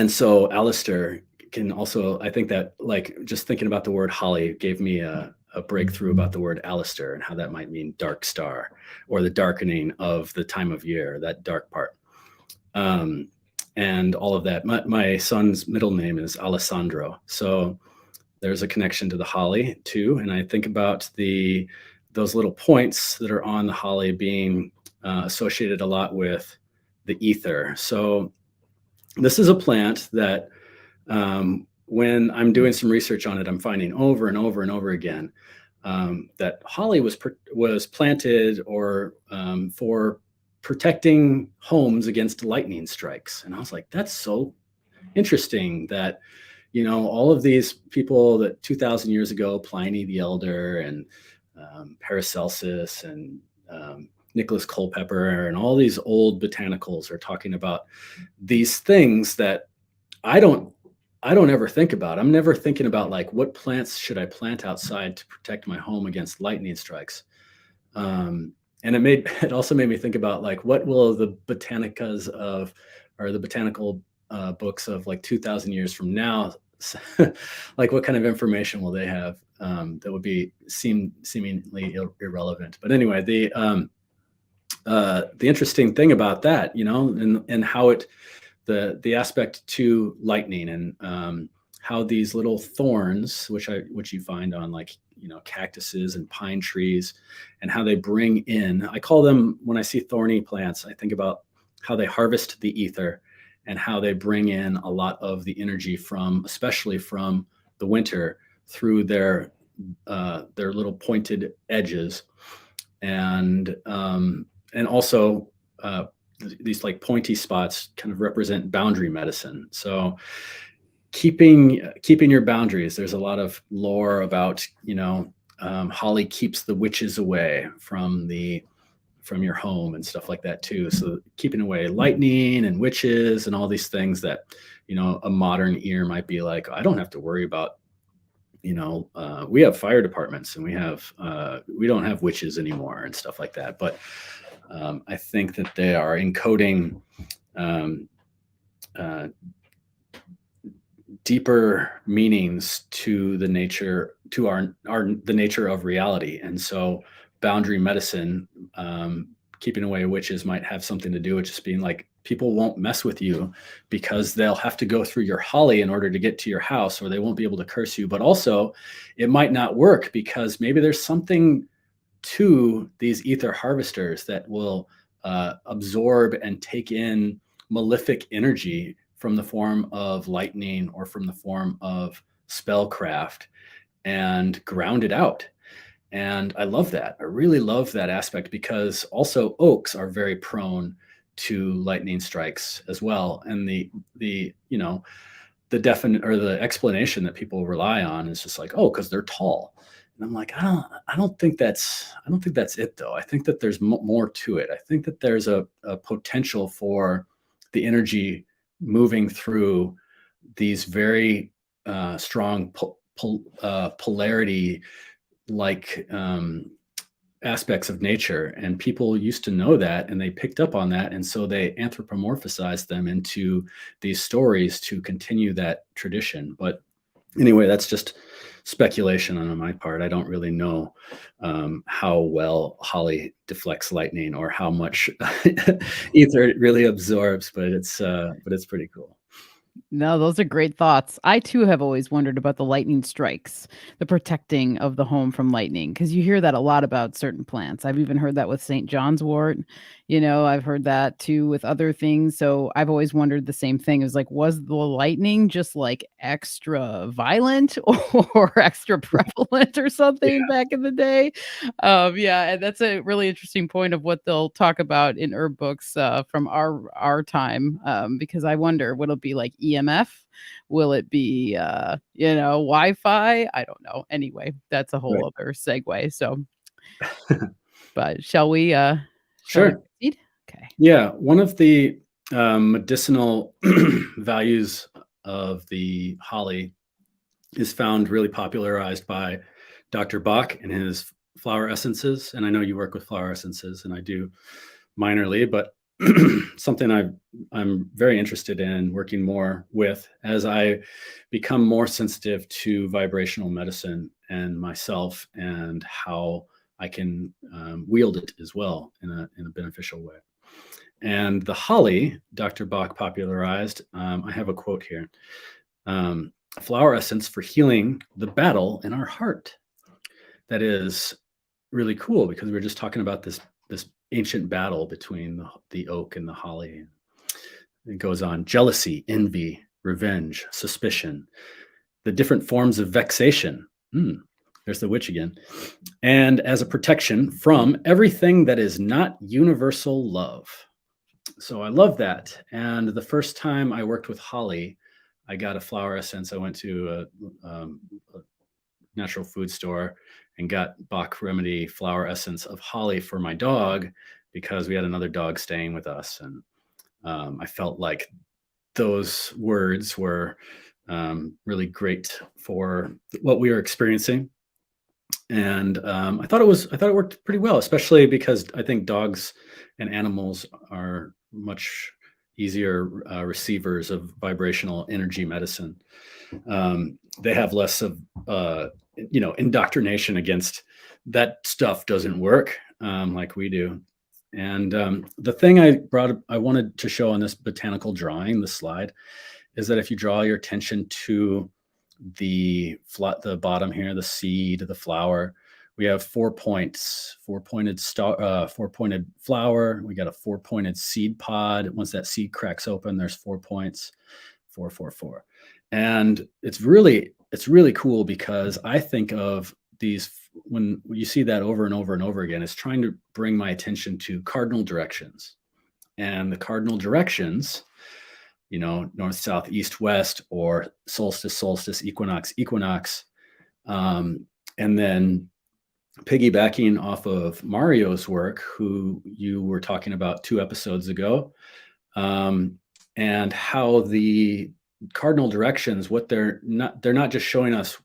Speaker 2: so Alistair can also, I think that, like, just thinking about the word holly gave me a breakthrough about the word Alistair and how that might mean dark star, or the darkening of the time of year, that dark part. And all of that. My son's middle name is Alessandro. So there's a connection to the holly too. And I think about those little points that are on the holly being associated a lot with the ether. So this is a plant that when I'm doing some research on it, I'm finding over and over and over again that holly was planted or for protecting homes against lightning strikes. And I was like, that's so interesting that, all of these people that 2,000 years ago, Pliny the Elder and Paracelsus and Nicholas Culpeper and all these old botanicals are talking about these things that I don't ever think about. I'm never thinking about, like, what plants should I plant outside to protect my home against lightning strikes. And it also made me think about, like, what will the botanicas or the botanical books of like 2,000 years from now, like, what kind of information will they have that would be seemingly irrelevant. But anyway, the interesting thing about that, and how the aspect to lightning, and how these little thorns, which you find on, like, cactuses and pine trees, and how they bring in, I call them, when I see thorny plants, I think about how they harvest the ether and how they bring in a lot of the energy especially from the winter, through their little pointed edges. And also these, like, pointy spots kind of represent boundary medicine. So keeping your boundaries. There's a lot of lore about, holly keeps the witches away from your home and stuff like that too. So keeping away lightning and witches and all these things that, a modern ear might be like, I don't have to worry about, we have fire departments and we don't have witches anymore and stuff like that. But I think that they are encoding deeper meanings to the nature to the nature of reality. And so boundary medicine, keeping away witches, might have something to do with just being like, people won't mess with you because they'll have to go through your holly in order to get to your house, or they won't be able to curse you. But also it might not work because maybe there's something to these ether harvesters that will absorb and take in malefic energy from the form of lightning or from the form of spellcraft and ground it out. And I love that. I really love that aspect, because also oaks are very prone to lightning strikes as well. And the definite, or the explanation that people rely on is just like, oh, because they're tall. And I'm like, I don't think that's it though. I think that there's more to it. I think that there's a potential for the energy moving through these very strong polarity like aspects of nature, and people used to know that, and they picked up on that, and so they anthropomorphized them into these stories to continue that tradition. But anyway, that's just speculation on my part. I don't really know how well holly deflects lightning or how much ether it really absorbs, but it's pretty cool.
Speaker 1: No, those are great thoughts. I too have always wondered about the lightning strikes, the protecting of the home from lightning, because you hear that a lot about certain plants. I've even heard that with St. John's wort. I've heard that too with other things. So I've always wondered the same thing. It was like, was the lightning just like extra violent or extra prevalent or something
Speaker 2: Yeah,
Speaker 1: back in the day? Yeah, and that's a really interesting point of what they'll talk about in herb books from our time. Because I wonder, what it'll be like EMF? Will it be Wi-Fi? I don't know. Anyway, that's a whole
Speaker 2: right.
Speaker 1: other segue. So, but shall we
Speaker 2: Sure.
Speaker 1: proceed? Okay.
Speaker 2: Yeah, one of the medicinal values of the holly is found really popularized by Dr. Bach and his flower essences. And I know you work with flower essences, and I do minorly, but something I'm very interested in working more with as I become more sensitive to vibrational medicine and myself, and how I can wield it as well in a beneficial way. And the holly, Dr. Bach popularized, I have a quote here, a flower essence for healing the battle in our heart. That is really cool, because we were just talking about this ancient battle between the oak and the holly. It goes on: jealousy, envy, revenge, suspicion, the different forms of vexation. There's the witch again. And as a protection from everything that is not universal love. So I love that. And the first time I worked with holly, I got a flower essence. I went to a natural food store and got Bach Remedy flower essence of holly for my dog, because we had another dog staying with us. And I felt like those words were really great for what we were experiencing. And I thought it worked pretty well, especially because I think dogs and animals are much easier receivers of vibrational energy medicine. They have less of indoctrination against that stuff doesn't work like we do. And the thing I wanted to show on this botanical drawing, the slide, is that if you draw your attention to the bottom here, the seed, the flower, we have 4 points, 4-pointed star, 4-pointed flower. We got a 4-pointed seed pod. Once that seed cracks open, there's 4 points, 4, 4, 4. And it's really cool, because I think of these, when you see that over and over and over again, it's trying to bring my attention to cardinal directions. And the cardinal directions, north, south, east, west, or solstice, equinox. And then piggybacking off of Mario's work, who you were talking about 2 episodes ago, and how the cardinal directions, they're not just showing us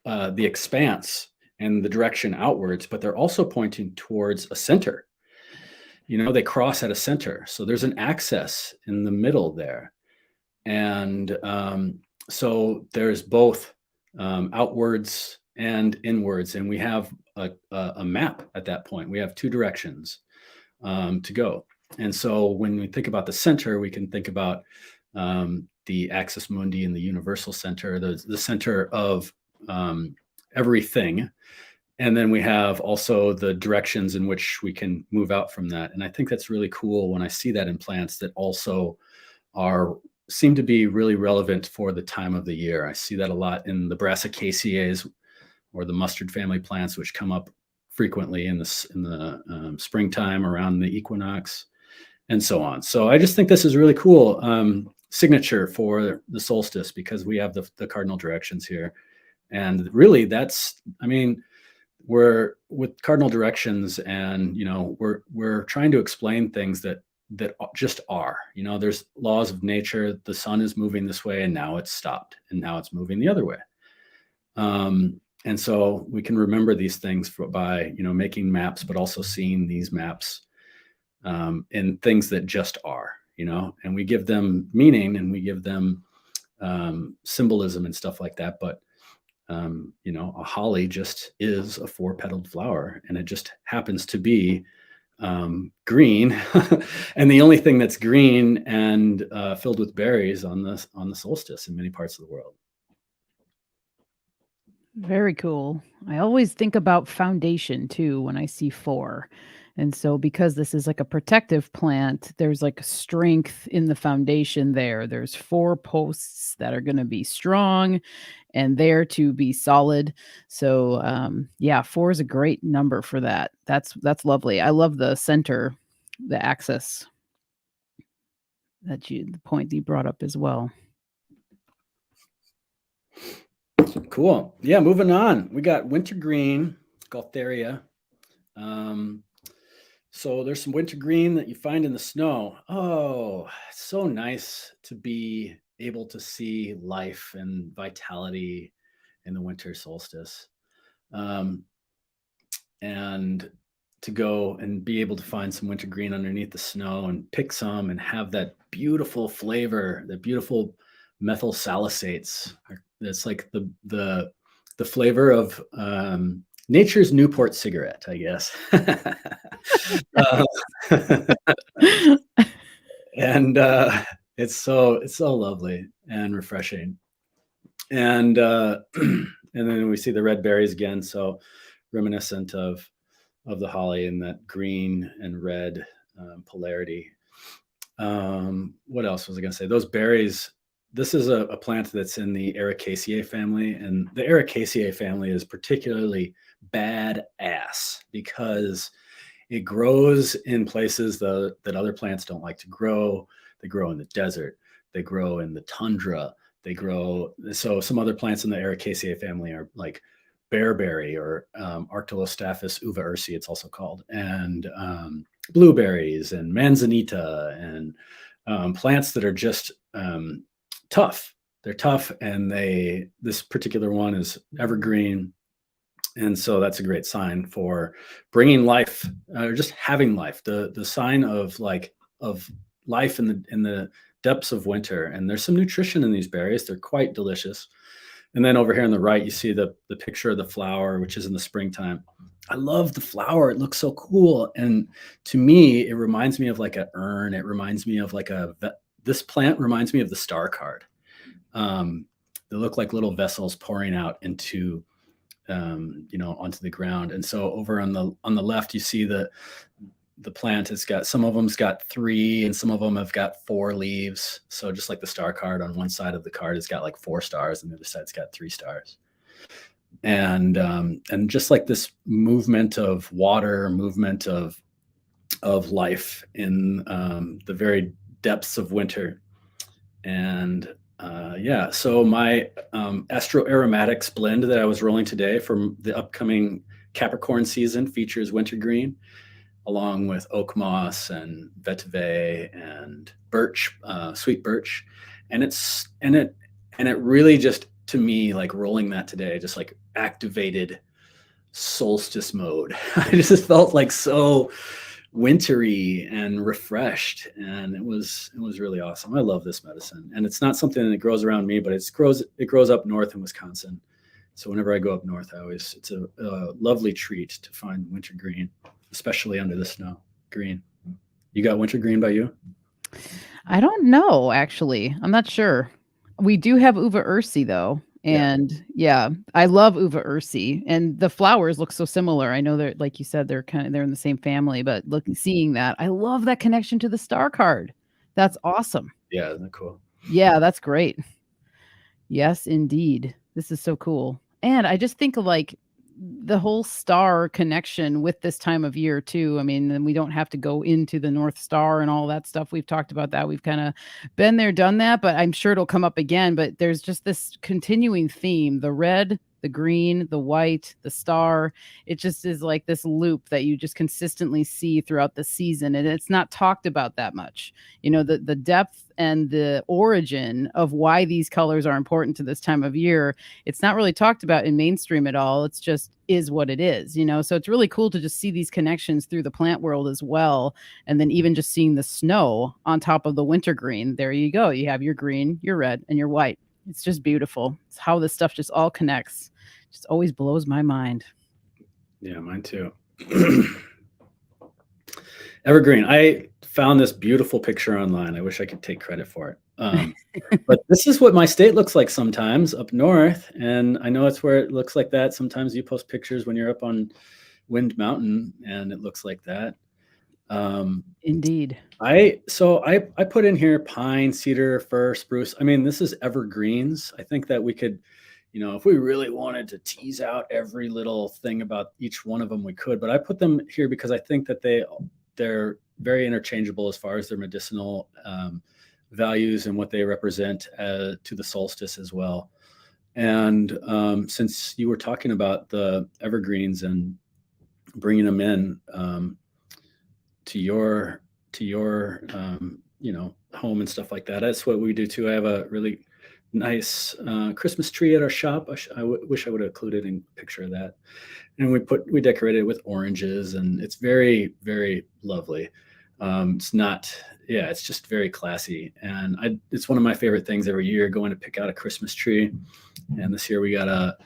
Speaker 2: the expanse and the direction outwards, but they're also pointing towards a center. They cross at a center. So there's an axis in the middle there. And so there's both outwards and inwards. And we have a map at that point. We have two directions to go. And so when we think about the center, we can think about the axis mundi and the universal center, the center of everything. And then we have also the directions in which we can move out from that. And I think that's really cool when I see that in plants that also seem to be really relevant for the time of the year. I see that a lot in the Brassicaceae or the mustard family plants, which come up frequently in the springtime around the equinox and so on. So I just think this is really cool signature for the solstice, because we have the cardinal directions here. And really we're with cardinal directions, and we're trying to explain things that just are. There's laws of nature. The sun is moving this way, and now it's stopped, and now it's moving the other way. And so we can remember these things by making maps, but also seeing these maps in things that just are. And we give them meaning, and we give them symbolism and stuff like that. But a holly just is a four-petaled flower, and it just happens to be green. And the only thing that's green and filled with berries on the solstice in many parts of the world.
Speaker 1: Very cool. I always think about foundation too when I see four. And so because this is like a protective plant, there's like a strength in the foundation there. There's four posts that are going to be strong and there to be solid. So yeah, four is a great number for that. That's lovely. I love the center, the axis the point that you brought up as well.
Speaker 2: Cool. Yeah, moving on. We got wintergreen, Gaultheria. So there's some wintergreen that you find in the snow. Oh, it's so nice to be able to see life and vitality in the winter solstice. And to go and be able to find some wintergreen underneath the snow and pick some and have that beautiful flavor, the beautiful methyl salicylates. It's like the flavor of nature's Newport cigarette, I guess. And it's so lovely and refreshing. And and then we see the red berries again, so reminiscent of the holly and that green and red polarity. What else was I going to say? Those berries. This is a plant that's in the Ericaceae family, and the Ericaceae family is particularly badass because it grows in places that other plants don't like to grow. They grow in the desert. They grow in the tundra. So some other plants in the Ericaceae family are like bearberry or Arctolostaphus uva ursi, it's also called, and blueberries and manzanita and plants that are just tough. They're tough, and this particular one is evergreen. And so that's a great sign for bringing life, or just having life, the sign of life in the depths of winter. And there's some nutrition in these berries. They're quite delicious. And then over here on the right, you see the picture of the flower, which is in the springtime. I love the flower. It looks so cool. And to me, it reminds me of like an urn. It reminds me of this plant reminds me of the star card. They look like little vessels pouring out into onto the ground. And so over on the left, you see the plant. It's got, some of them's got 3 and some of them have got 4 leaves. So just like the star card, on one side of the card, it's got like 4 stars, and the other side's got 3 stars. And just like this movement of water, movement of life in the very depths of winter. And yeah, so my Astro Aromatics blend that I was rolling today from the upcoming Capricorn season features wintergreen, along with oak moss and vetiver and birch, sweet birch. And it really just, to me, like rolling that today, just like activated solstice mode. I just felt like so wintry and refreshed, and it was really awesome. I love this medicine, and it's not something that grows around me, but it grows up north in Wisconsin, So whenever I go up north, it's a lovely treat to find wintergreen, especially under the snow. Green. You got wintergreen by you?
Speaker 1: I don't know, actually. I'm not sure. We do have uva ursi though.
Speaker 2: Yeah.
Speaker 1: And yeah, I love uva ursi, and the flowers look so similar. I know they're, like you said, they're in the same family, but seeing that, I love that connection to the star card. That's awesome.
Speaker 2: Yeah, isn't that cool?
Speaker 1: Yeah, that's great. Yes, indeed. This is so cool. And I just think of like the whole star connection with this time of year too. I mean, and we don't have to go into the North Star and all that stuff. We've talked about that. We've kind of been there, done that, but I'm sure it'll come up again. But there's just this continuing theme, the red, the green, the white, the star. It just is like this loop that you just consistently see throughout the season. And it's not talked about that much. You know, the depth and the origin of why these colors are important to this time of year, it's not really talked about in mainstream at all. It's just is what it is, you know? So it's really cool to just see these connections through the plant world as well. And then even just seeing the snow on top of the wintergreen, there you go. You have your green, your red, and your white. It's just beautiful. It's how this stuff just all connects. Just always blows my mind.
Speaker 2: Yeah, mine too. Evergreen. I found this beautiful picture online. I wish I could take credit for it. But this is what my state looks like sometimes up north. And I know it's where it looks like that. Sometimes you post pictures when you're up on Wind Mountain and it looks like that.
Speaker 1: Indeed.
Speaker 2: I put in here pine, cedar, fir, spruce. I mean, this is evergreens. I think that we could, if we really wanted to tease out every little thing about each one of them, we could. But I put them here because I think that they're very interchangeable as far as their medicinal values and what they represent to the solstice as well. And since you were talking about the evergreens and bringing them in to your home and stuff like that, that's what we do too. I have a really nice Christmas tree at our shop. I wish I would have included a picture of that. And we decorated it with oranges, and it's very, very lovely. It's just very classy. And it's one of my favorite things every year, going to pick out a Christmas tree. And this year we got a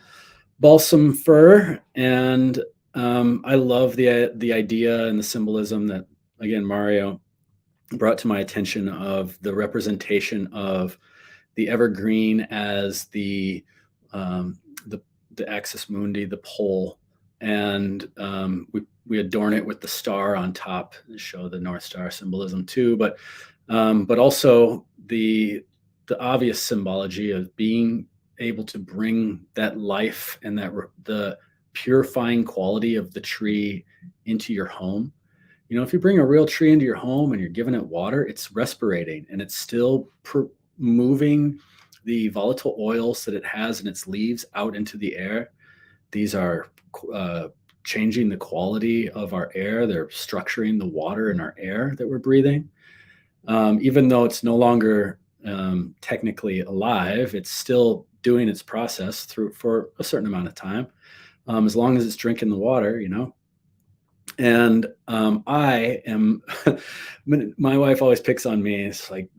Speaker 2: balsam fir, and I love the idea and the symbolism that, again, Mario brought to my attention of the representation of the evergreen as the axis mundi, the pole, and we adorn it with the star on top to show the North Star symbolism too. But also the obvious symbology of being able to bring that life and the purifying quality of the tree into your home. If you bring a real tree into your home and you're giving it water, it's respirating and it's still moving the volatile oils that it has in its leaves out into the air. These are changing the quality of our air. They're structuring the water in our air that we're breathing. Even though it's no longer technically alive, it's still doing its process for a certain amount of time, as long as it's drinking the water, And I am, my wife always picks on me. It's like,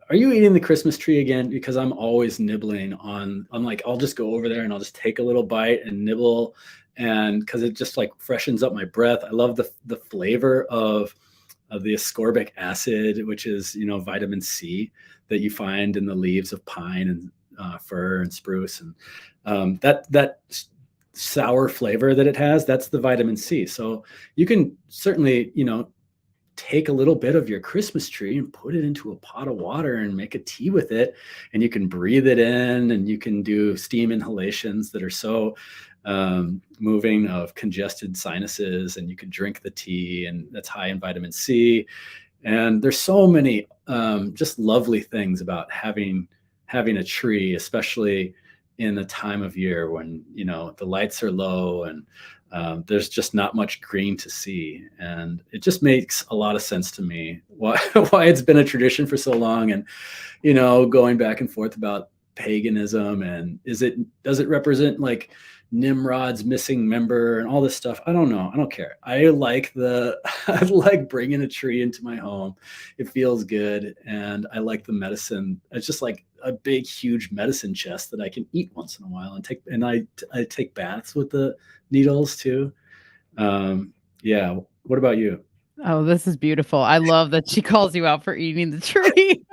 Speaker 2: are you eating the Christmas tree again? Because I'm always nibbling I'm like, I'll just go over there and I'll just take a little bite and nibble. And because it just like freshens up my breath. I love the flavor of the ascorbic acid, which is, vitamin C that you find in the leaves of pine and fir and spruce. And that sour flavor that it has, that's the vitamin C. So you can certainly, take a little bit of your Christmas tree and put it into a pot of water and make a tea with it. And you can breathe it in, and you can do steam inhalations that are so moving of congested sinuses, and you can drink the tea, and that's high in vitamin C. And there's so many just lovely things about having a tree, especially in the time of year when, the lights are low and there's just not much green to see. And it just makes a lot of sense to me why it's been a tradition for so long. And, going back and forth about paganism and does it represent like Nimrod's missing member and all this stuff? I don't know. I don't care. I like bringing a tree into my home. It feels good. And I like the medicine. It's just like a big, huge medicine chest that I can eat once in a while and I take baths with the needles too. Yeah. What about you?
Speaker 1: Oh, this is beautiful. I love that she calls you out for eating the tree.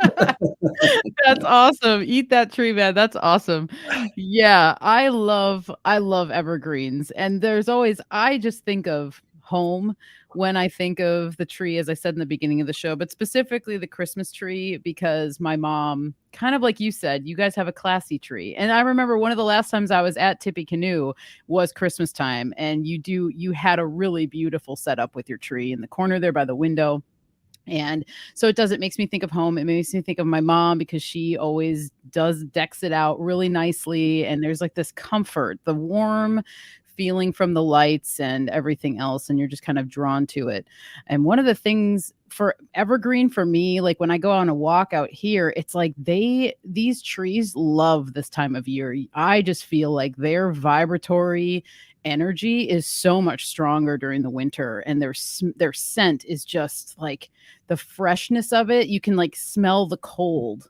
Speaker 1: That's awesome. Eat that tree, man. That's awesome. Yeah, I love evergreens. And there's always I just think of home when I think of the tree, as I said in the beginning of the show, but specifically the Christmas tree because my mom, kind of like you said, you guys have a classy tree. And I remember one of the last times I was at Tippecanoe was Christmas time, and you had a really beautiful setup with your tree in the corner there by the window. And so it makes me think of home. It makes me think of my mom because she always does decks it out really nicely. And there's like this comfort, the warm feeling from the lights and everything else. And you're just kind of drawn to it. And one of the things for evergreen for me, like when I go on a walk out here, it's like these trees love this time of year. I just feel like their vibratory energy is so much stronger during the winter, and their scent is just like the freshness of it. You can like smell the cold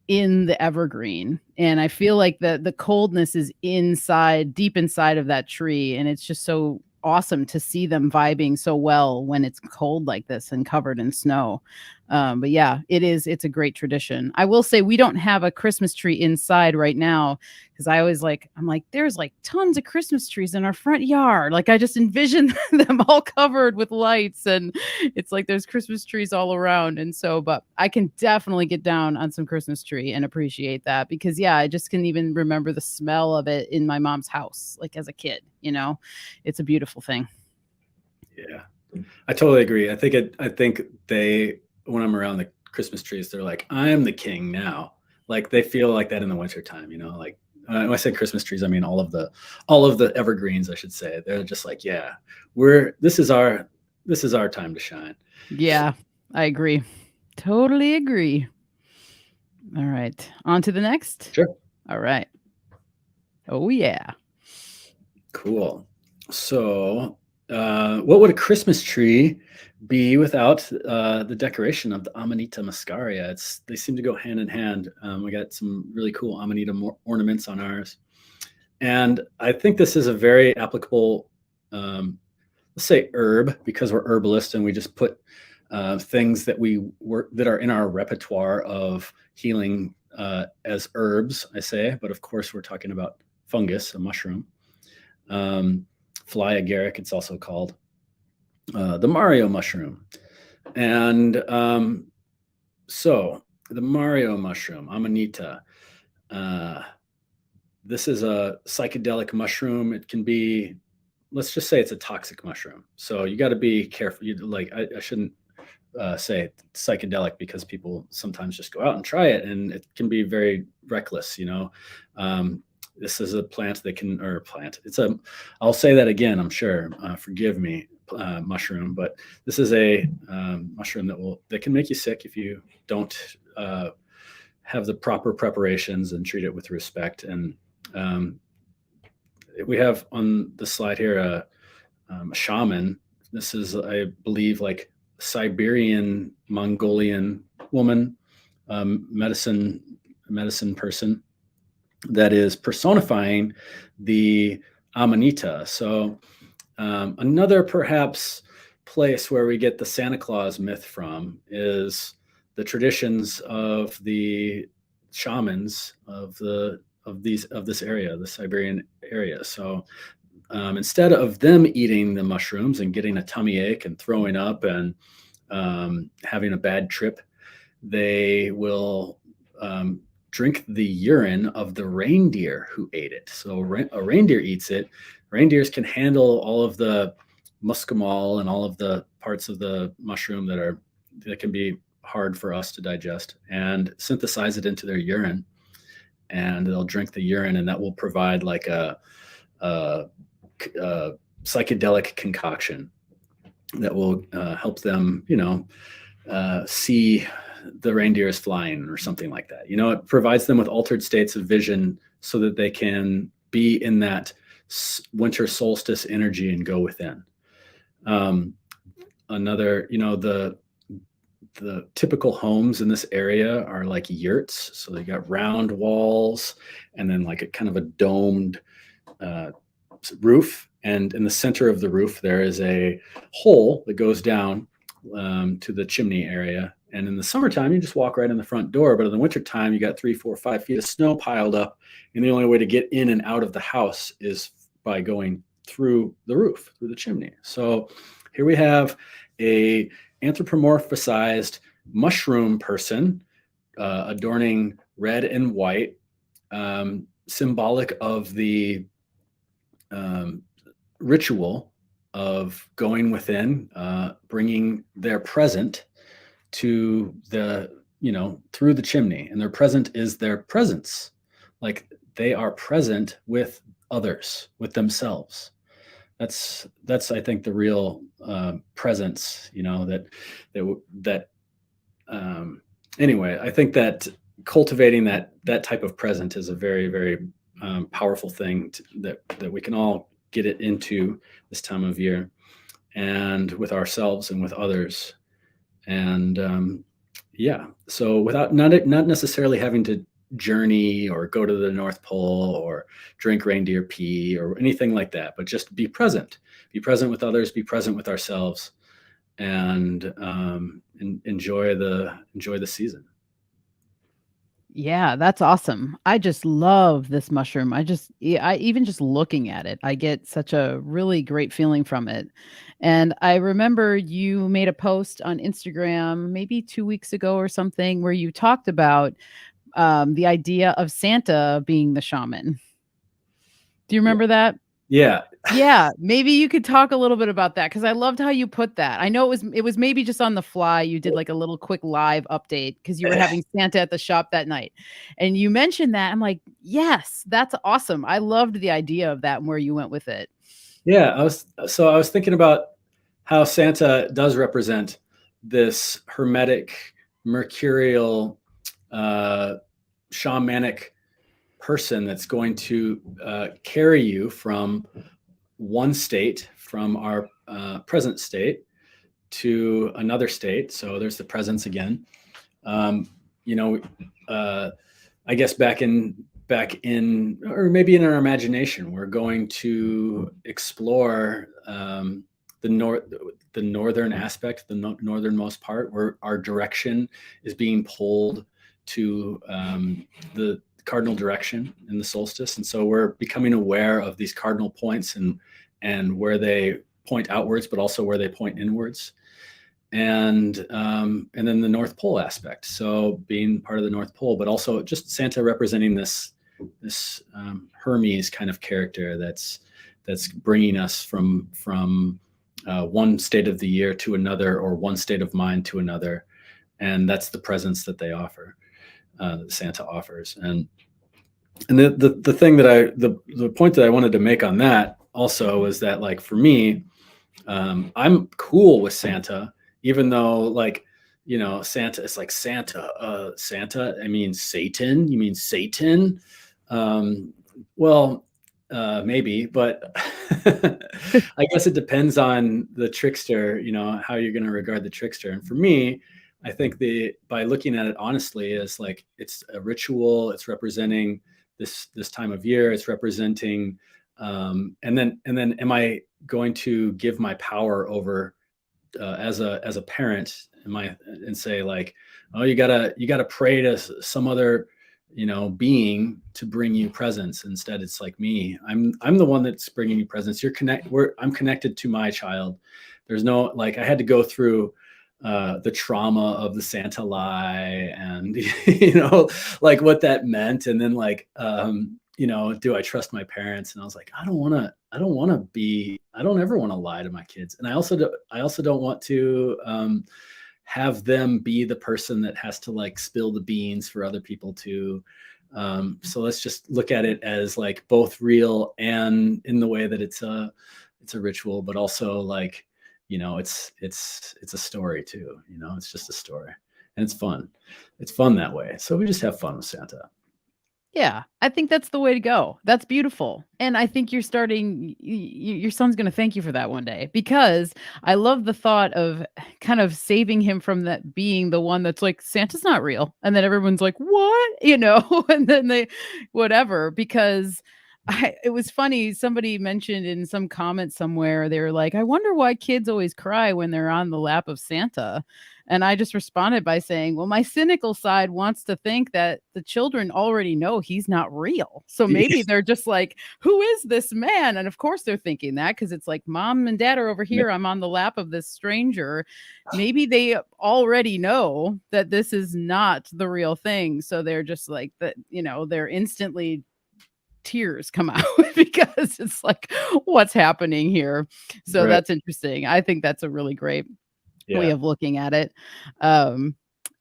Speaker 1: in the evergreen, and I feel like the coldness is inside, deep inside of that tree, and it's just so awesome to see them vibing so well when it's cold like this and covered in snow. But yeah, it's a great tradition. I will say we don't have a Christmas tree inside right now because I'm like, there's like tons of Christmas trees in our front yard. Like I just envision them all covered with lights, and it's like there's Christmas trees all around. And so, but I can definitely get down on some Christmas tree and appreciate that because yeah, I just can even remember the smell of it in my mom's house, like as a kid, it's a beautiful thing.
Speaker 2: Yeah, I totally agree. I think they, when I'm around the Christmas trees, they're like, I am the king now. Like they feel like that in the wintertime, like when I say Christmas trees, I mean all of the evergreens, I should say. They're just like, yeah, this is our time to shine.
Speaker 1: Yeah, I agree. Totally agree. All right. On to the next.
Speaker 2: Sure.
Speaker 1: All right. Oh, yeah.
Speaker 2: Cool. So, what would a Christmas tree be without the decoration of the Amanita muscaria? They seem to go hand in hand. We got some really cool Amanita ornaments on ours, and I think this is a very applicable, let's say, herb, because we're herbalists and we just put things that that are in our repertoire of healing as herbs. I say, but of course we're talking about fungus, a mushroom. Fly agaric, it's also called the Mario mushroom. And so the Mario mushroom, Amanita, this is a psychedelic mushroom. It can be, let's just say it's a toxic mushroom. So you got to be careful. I shouldn't say psychedelic because people sometimes just go out and try it and it can be very reckless, This is a plant I'll say that again, I'm sure, forgive me, mushroom, but this is a mushroom that can make you sick if you don't have the proper preparations and treat it with respect. And we have on the slide here a shaman. This is, I believe, like Siberian Mongolian woman, medicine person that is personifying the Amanita. So another perhaps place where we get the Santa Claus myth from is the traditions of the shamans of this area, the Siberian area. So instead of them eating the mushrooms and getting a tummy ache and throwing up and having a bad trip, they will drink the urine of the reindeer who ate it. So a reindeer eats it. Reindeers can handle all of the muscimol and all of the parts of the mushroom that can be hard for us to digest, and synthesize it into their urine. And they'll drink the urine, and that will provide like a psychedelic concoction that will help them, see the reindeers flying or something like that. It provides them with altered states of vision so that they can be in that winter solstice energy and go within. Another, the typical homes in this area are like yurts. So they got round walls and then like a kind of a domed roof. And in the center of the roof, there is a hole that goes down to the chimney area. And in the summertime, you just walk right in the front door. But in the wintertime, you got 3, 4, 5 feet of snow piled up. And the only way to get in and out of the house is by going through the roof, through the chimney. So here we have a anthropomorphized mushroom person adorning red and white, symbolic of the ritual of going within, bringing their present to the, through the chimney. And their present is their presence. Like they are present with others, with themselves. That's I think the real presence, anyway, I think that cultivating that type of present is a very, very powerful thing that we can all get it into this time of year, and with ourselves and with others. And so without not necessarily having to journey or go to the North Pole or drink reindeer pee or anything like that, but just be present with others, be present with ourselves, and enjoy the season.
Speaker 1: Yeah, that's awesome. I just love this mushroom. I even just looking at it, I get such a really great feeling from it. And I remember you made a post on Instagram maybe 2 weeks ago or something where you talked about the idea of Santa being the shaman. Do you remember that?
Speaker 2: Yeah.
Speaker 1: Yeah, maybe you could talk a little bit about that, because I loved how you put that. I know it was maybe just on the fly, you did like a little quick live update because you were having Santa at the shop that night. And you mentioned that. I'm like, yes, that's awesome. I loved the idea of that and where you went with it.
Speaker 2: Yeah, I was thinking about how Santa does represent this hermetic, mercurial, shamanic person that's going to carry you from one state, from our present state, to another state. So there's the presence again. I guess back in, or maybe in our imagination, we're going to explore the northern aspect, the northernmost part, where our direction is being pulled to the cardinal direction in the solstice. And so we're becoming aware of these cardinal points and where they point outwards, but also where they point inwards. And then the North Pole aspect. So being part of the North Pole, but also just Santa representing this Hermes kind of character that's bringing us from one state of the year to another, or one state of mind to another. And that's the presence that they offer, that Santa offers. And the thing that the point that I wanted to make on that also was that, like, for me, I'm cool with Santa, even though, like, Santa, it's like Santa, I mean, Satan, you mean Satan? Well, maybe, but I guess it depends on the trickster, how you're going to regard the trickster. And for me, I think by looking at it honestly, is like, it's a ritual, it's representing this time of year, it's representing, and then am I going to give my power over, as a parent, and say, like, oh, you gotta pray to some other being to bring you presents? Instead, it's like, me, I'm the one that's bringing you presents. I'm connected to my child. There's no, like, I had to go through the trauma of the Santa lie, and like what that meant, and then, like, do I trust my parents? And I was like, I don't ever want to lie to my kids. And I also don't want to have them be the person that has to, like, spill the beans for other people too. So let's just look at it as, like, both real, and in the way that it's a ritual, but also, like, it's a story too. It's just a story, and it's fun. It's fun that way. So we just have fun with Santa.
Speaker 1: Yeah, I think that's the way to go. That's beautiful. And I think you're starting your son's going to thank you for that one day, because I love the thought of kind of saving him from that being the one that's like Santa's not real. And then everyone's like, "What?" And then they whatever, because it was funny, somebody mentioned in some comment somewhere, they were like, "I wonder why kids always cry when they're on the lap of Santa." And I just responded by saying, well, my cynical side wants to think that the children already know he's not real. So maybe they're just like, who is this man? And of course they're thinking that, because it's like mom and dad are over here. I'm on the lap of this stranger. Maybe they already know that this is not the real thing. So they're just like that, they're instantly tears come out because it's like, what's happening here? So
Speaker 2: Right.
Speaker 1: that's interesting. I think that's a really great way
Speaker 2: Yeah.
Speaker 1: of looking at it. Um,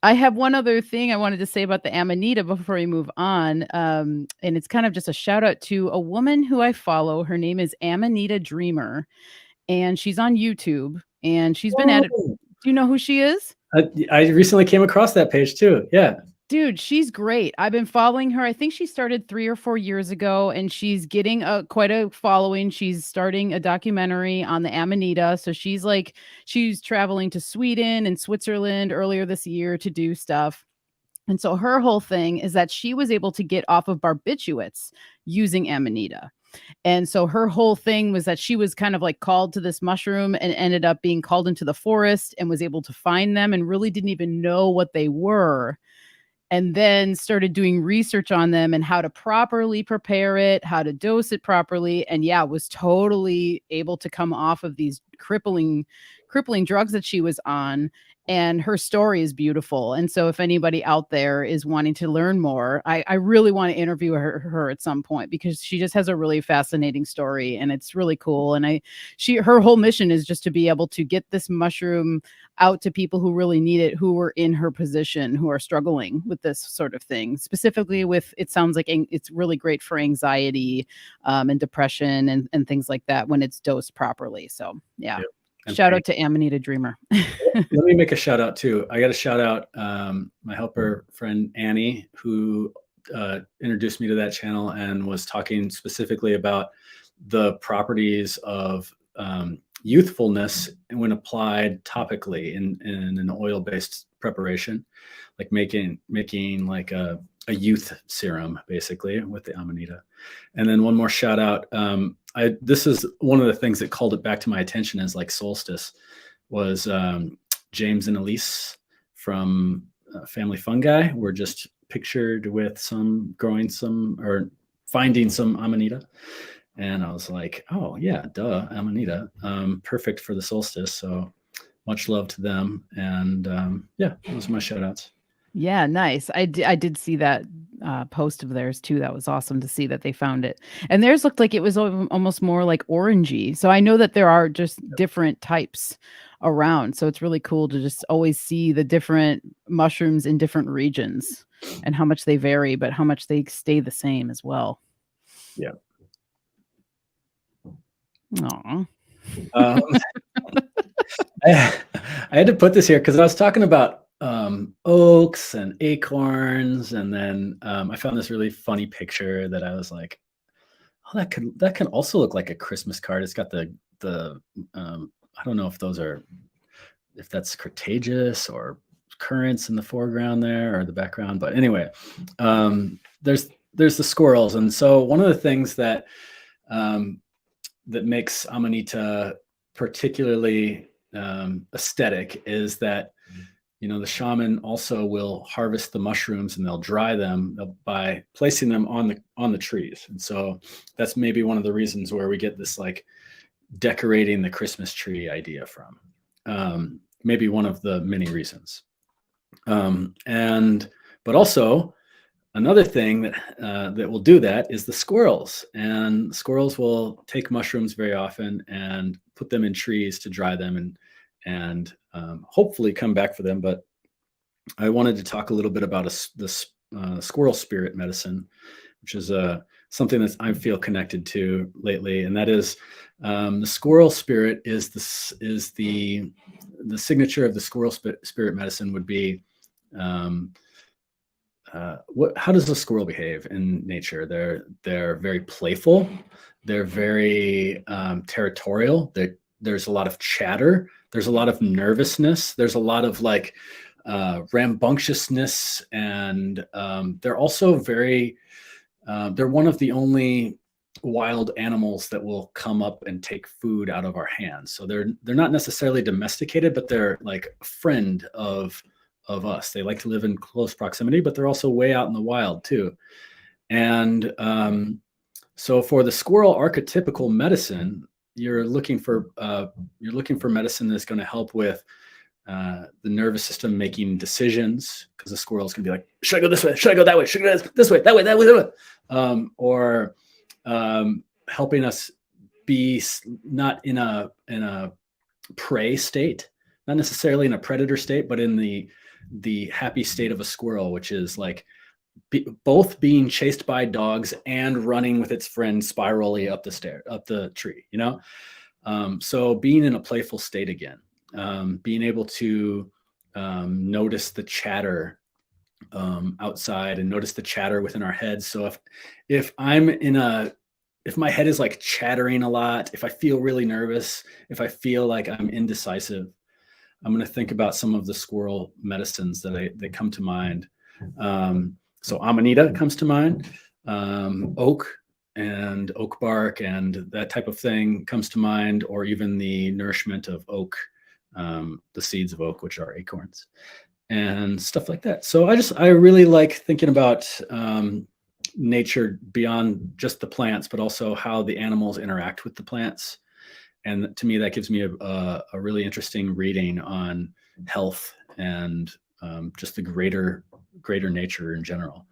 Speaker 1: I have one other thing I wanted to say about the Amanita before we move on. And it's kind of just a shout out to a woman who I follow. Her name is Amanita Dreamer, and she's on YouTube, and she's been at it.
Speaker 2: Oh,
Speaker 1: Do you know who she is?
Speaker 2: I recently came across that page too. Yeah.
Speaker 1: Dude, she's great. I've been following her. I think she started 3 or 4 years ago, and she's getting quite a following. She's starting a documentary on the Amanita. So she's traveling to Sweden and Switzerland earlier this year to do stuff. And so her whole thing is that she was able to get off of barbiturates using Amanita. And so her whole thing was that she was kind of like called to this mushroom and ended up being called into the forest and was able to find them and really didn't even know what they were, and then started doing research on them and how to properly prepare it, how to dose it properly. And yeah, was totally able to come off of these crippling drugs that she was on. And her story is beautiful. And so if anybody out there is wanting to learn more, I really want to interview her at some point, because she just has a really fascinating story and it's really cool. And her whole mission is just to be able to get this mushroom out to people who really need it, who are in her position, who are struggling with this sort of thing. Specifically with, it sounds like it's really great for anxiety and depression and things like that when it's dosed properly. So yeah.
Speaker 2: Yep. And
Speaker 1: Shout out to Amanita Dreamer.
Speaker 2: let me make a shout out too. I got to shout out my helper friend Annie, who introduced me to that channel and was talking specifically about the properties of youthfulness when applied topically in an oil-based preparation, like making like a youth serum basically with the Amanita. And then one more shout out. This is one of the things that called it back to my attention as like Solstice was James and Elise from Family Fungi were just pictured with growing some or finding some Amanita. And I was like, oh yeah, duh, Amanita, perfect for the solstice. So much love to them. And yeah, those are my shout outs.
Speaker 1: Yeah, nice. I did see that post of theirs too. That was awesome to see that they found it. And theirs looked like it was almost more like orangey. So I know that there are just different types around. So it's really cool to just always see the different mushrooms in different regions and how much they vary, but how much they stay the same as well.
Speaker 2: Yeah.
Speaker 1: Aw.
Speaker 2: I had to put this here because I was talking about oaks and acorns, and then I found this really funny picture that I was like, oh, that can also look like a Christmas card. It's got the I don't know if that's Cretaceous or currants in the foreground there or the background, but anyway, there's the squirrels, and so one of the things that that makes Amanita particularly aesthetic is that the shaman also will harvest the mushrooms and they'll dry them by placing them on the trees, and so that's maybe one of the reasons where we get this like decorating the Christmas tree idea from. Maybe one of the many reasons. But also another thing that will do that is the squirrels. And squirrels will take mushrooms very often and put them in trees to dry them and hopefully come back for them. But I wanted to talk a little bit about this squirrel spirit medicine, which is something that I feel connected to lately, and that is the squirrel spirit is the signature of the squirrel spirit medicine would be how does a squirrel behave in nature? They're very playful. They're very territorial. There's a lot of chatter. There's a lot of nervousness. There's a lot of like rambunctiousness, and they're also very. They're one of the only wild animals that will come up and take food out of our hands. So they're not necessarily domesticated, but they're like a friend of us. They like to live in close proximity, but they're also way out in the wild too. And so for the squirrel archetypical medicine, you're looking for medicine that's going to help with the nervous system making decisions, because the squirrel is going to be like, should I go this way? Should I go that way? Should I go this way? That way? That way? That way? Or helping us be not in a prey state, not necessarily in a predator state, but in the happy state of a squirrel, which is like both being chased by dogs and running with its friend spirally up the tree, so being in a playful state again, being able to notice the chatter outside and notice the chatter within our heads. So if my head is like chattering a lot, if I feel really nervous, if I feel like I'm indecisive, I'm going to think about some of the squirrel medicines that come to mind. So Amanita comes to mind, oak and oak bark and that type of thing comes to mind, or even the nourishment of oak, the seeds of oak, which are acorns and stuff like that. So I really like thinking about nature beyond just the plants, but also how the animals interact with the plants. And to me, that gives me a really interesting reading on health and just the greater nature in general.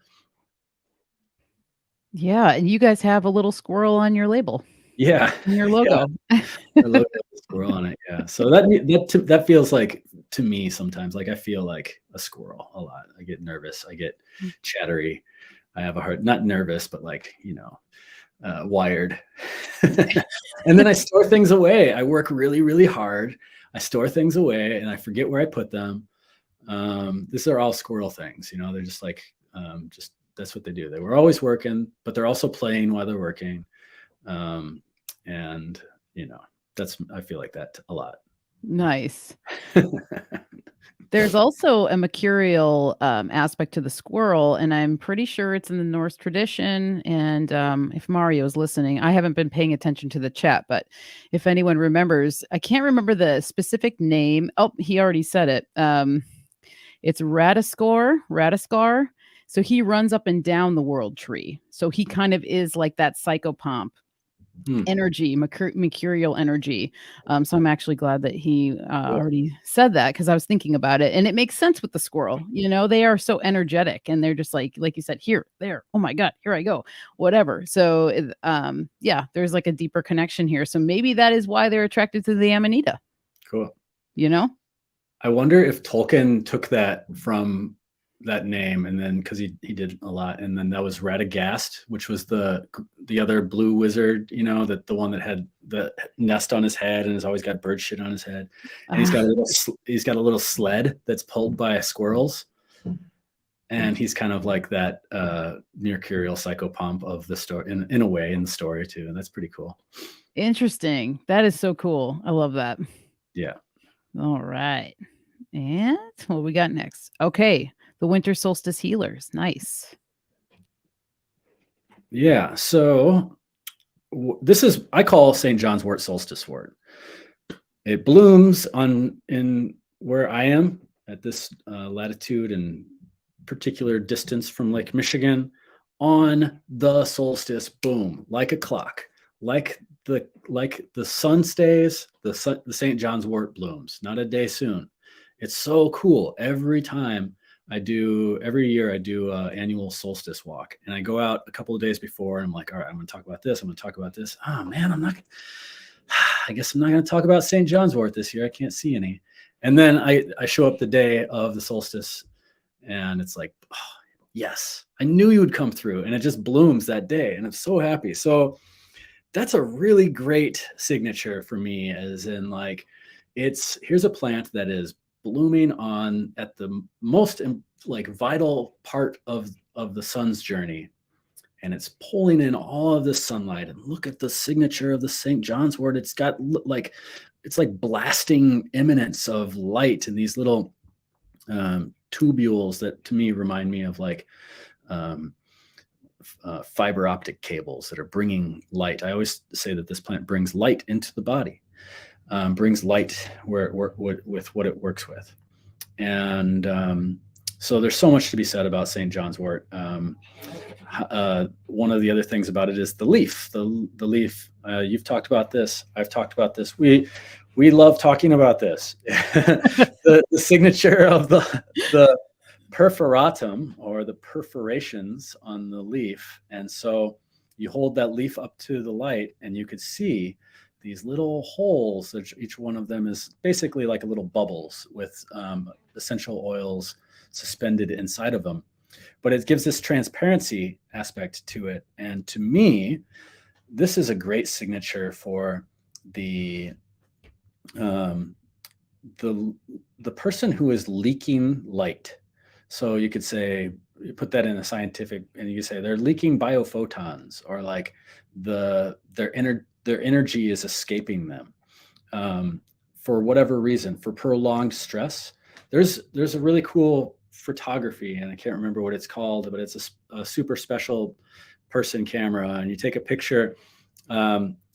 Speaker 1: Yeah, and you guys have a little squirrel on your label.
Speaker 2: Yeah,
Speaker 1: In your logo.
Speaker 2: Yeah. The logo has a squirrel on it. Yeah, so that feels like, to me, sometimes like I feel like a squirrel a lot. I get nervous. I get chattery. I have a heart, not nervous, but like wired. And then I store things away. I work really, really hard. I store things away, and I forget where I put them. These are all squirrel things, they're just like, just that's what they do. They were always working, but they're also playing while they're working. And I feel like that a lot.
Speaker 1: Nice. There's also a mercurial aspect to the squirrel, and I'm pretty sure it's in the Norse tradition. And if Mario's listening, I haven't been paying attention to the chat, but if anyone remembers, I can't remember the specific name. Oh, he already said it. It's Radaskar. So he runs up and down the world tree. So he kind of is like that psychopomp energy, mercurial energy. So I'm actually glad that he already said that, because I was thinking about it, and it makes sense with the squirrel. They are so energetic, and they're just like you said, here, there, oh my God, here I go, whatever. So yeah, there's like a deeper connection here. So maybe that is why they're attracted to the Amanita.
Speaker 2: Cool.
Speaker 1: I
Speaker 2: wonder if Tolkien took that from that name, and then because he did a lot, and then that was Radagast, which was the other blue wizard, that the one that had the nest on his head and has always got bird shit on his head, and he's got a little sled that's pulled by squirrels, and he's kind of like that mercurial psychopomp of the story in a way in the story too, and that's pretty cool.
Speaker 1: Interesting. That is so cool. I love that.
Speaker 2: Yeah.
Speaker 1: All right. And what we got next? Okay. The Winter Solstice Healers. Nice.
Speaker 2: Yeah. So this is, I call St. John's wort solstice wort. It blooms in where I am at this latitude and particular distance from Lake Michigan on the solstice. Boom, like a clock, like the sun stays, the St. John's wort blooms. Not a day soon. It's so cool. Every year I do an annual solstice walk, and I go out a couple of days before, and I'm like, all right, I'm going to talk about this. I'm going to talk about this. Oh man, I guess I'm not going to talk about St. John's wort this year. I can't see any. And then I show up the day of the solstice, and it's like, oh, yes, I knew you would come through, and it just blooms that day, and I'm so happy. So that's a really great signature for me, as in like, here's a plant that is blooming at the most like vital part of the sun's journey, and it's pulling in all of this sunlight. And look at the signature of the St. John's wort. It's got like, it's like blasting eminence of light and these little tubules that to me remind me of like fiber optic cables that are bringing light. I always say that this plant brings light into the body, brings light where it with what it works with. And so there's so much to be said about St. John's wort. One of the other things about it is the leaf. The leaf. You've talked about this. I've talked about this. We love talking about this. the signature of the perforatum, or the perforations on the leaf. And so you hold that leaf up to the light, and you could see these little holes. Each one of them is basically like a little bubbles with essential oils suspended inside of them. But it gives this transparency aspect to it. And to me, this is a great signature for the person who is leaking light. So you could say, you put that in a scientific, and you say they're leaking biophotons, or like their energy is escaping them for whatever reason, for prolonged stress. There's a really cool photography, and I can't remember what it's called, but it's a super special person camera, and you take a picture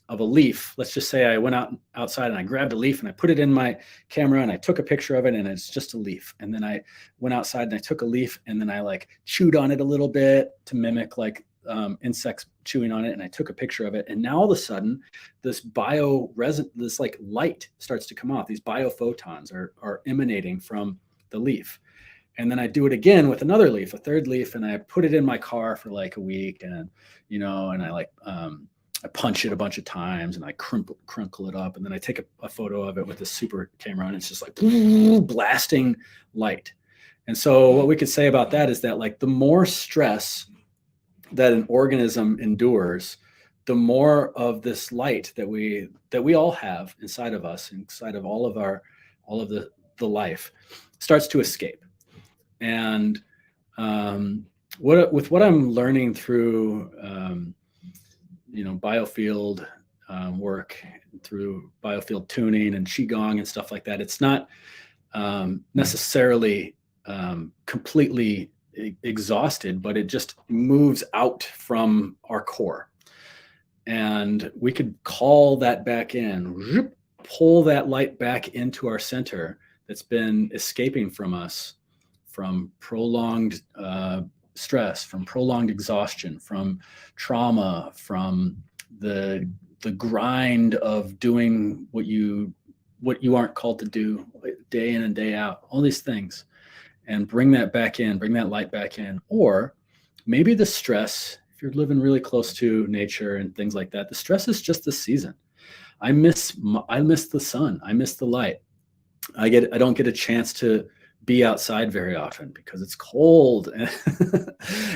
Speaker 2: of a leaf. Let's just say I went outside and I grabbed a leaf and I put it in my camera and I took a picture of it, and it's just a leaf. And then I went outside and I took a leaf and then I like chewed on it a little bit to mimic like insects chewing on it, and I took a picture of it. And now all of a sudden this this like light starts to come off. These biophotons are emanating from the leaf. And then I do it again with another leaf, a third leaf, and I put it in my car for like a week, and and I like I punch it a bunch of times and I crinkle it up, and then I take a photo of it with this super camera, and it's just like blasting light. And so what we could say about that is that like the more stress that an organism endures, the more of this light that we all have inside of us, inside of all of the life, starts to escape. And with what I'm learning through biofield work, through biofield tuning and qigong and stuff like that, it's not necessarily completely exhausted, but it just moves out from our core. And we could call that back in, pull that light back into our center that's been escaping from us from prolonged stress, from prolonged exhaustion, from trauma, from the grind of doing what you aren't called to do day in and day out, all these things, and bring that back in, bring that light back in. Or maybe the stress, if you're living really close to nature and things like that, the stress is just the season. I miss the sun. I miss the light. I don't get a chance to be outside very often because it's cold,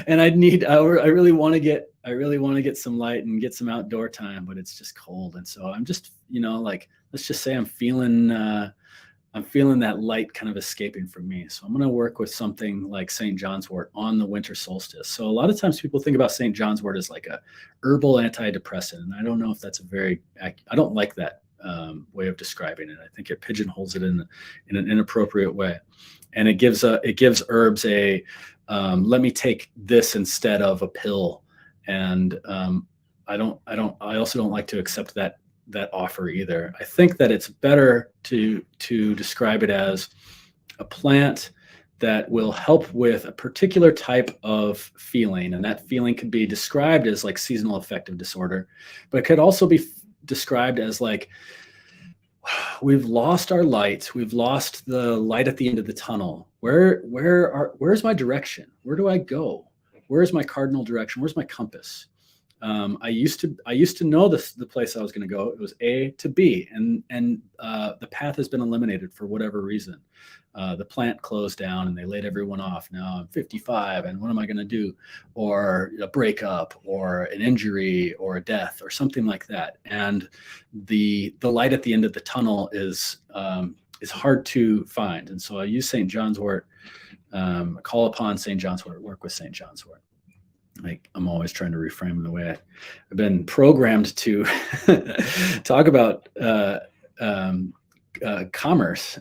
Speaker 2: and I really want to get some light and get some outdoor time, but it's just cold. And so I'm just, like, let's just say I'm feeling that light kind of escaping from me. So I'm going to work with something like St. John's wort on the winter solstice. So a lot of times people think about St. John's wort as like a herbal antidepressant, and I don't know if that's I don't like that way of describing it. I think it pigeonholes it in an inappropriate way, and it gives herbs a let me take this instead of a pill. And I also don't like to accept that offer either. I think that it's better to describe it as a plant that will help with a particular type of feeling, and that feeling could be described as like seasonal affective disorder, but it could also be described as like, we've lost our light. We've lost the light at the end of the tunnel. Where's my direction? Where do I go? Where's my cardinal direction? Where's my compass? I used to know the place I was going to go. It was A to B, and the path has been eliminated for whatever reason. The plant closed down and they laid everyone off. Now I'm 55, and what am I going to do? Or a breakup, or an injury, or a death, or something like that. And the light at the end of the tunnel is is hard to find. And so I use St. John's wort, call upon St. John's wort, work with St. John's wort. Like, I'm always trying to reframe the way I've been programmed to talk about commerce.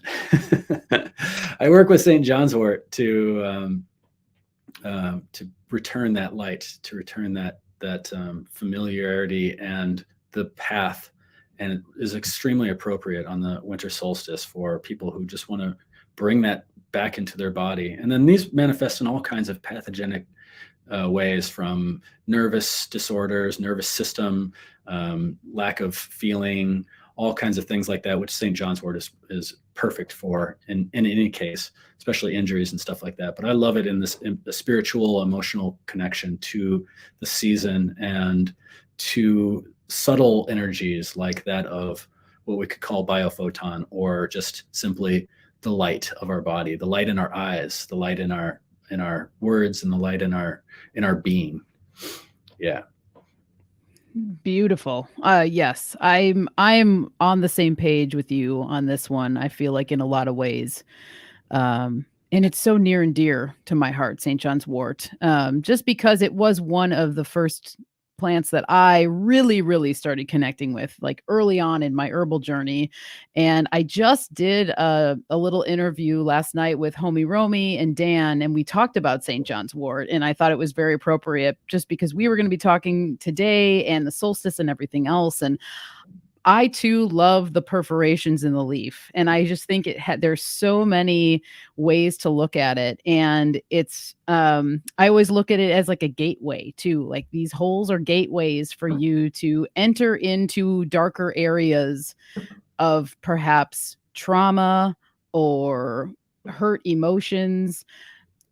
Speaker 2: I work with St. John's wort to return that light, to return that familiarity and the path, and it is extremely appropriate on the winter solstice for people who just want to bring that back into their body. And then these manifest in all kinds of pathogenic ways, from nervous disorders, nervous system, lack of feeling, all kinds of things like that, which St. John's wort is perfect for in any case, especially injuries and stuff like that. But I love it in the spiritual, emotional connection to the season and to subtle energies like that of what we could call biophoton, or just simply the light of our body, the light in our eyes, the light in our words, and the light in our being. Yeah.
Speaker 1: Beautiful. Yes, I'm on the same page with you on this one. I feel like in a lot of ways. And it's so near and dear to my heart, St. John's wort, just because it was one of the first plants that I really, really started connecting with, like early on in my herbal journey. And I just did a little interview last night with Homie Romy and Dan, and we talked about St. John's wort. And I thought it was very appropriate just because we were going to be talking today and the solstice and everything else. And I too love the perforations in the leaf, and I just think there's so many ways to look at it, and it's I always look at it as like a gateway too. Like, these holes are gateways for you to enter into darker areas of perhaps trauma or hurt emotions,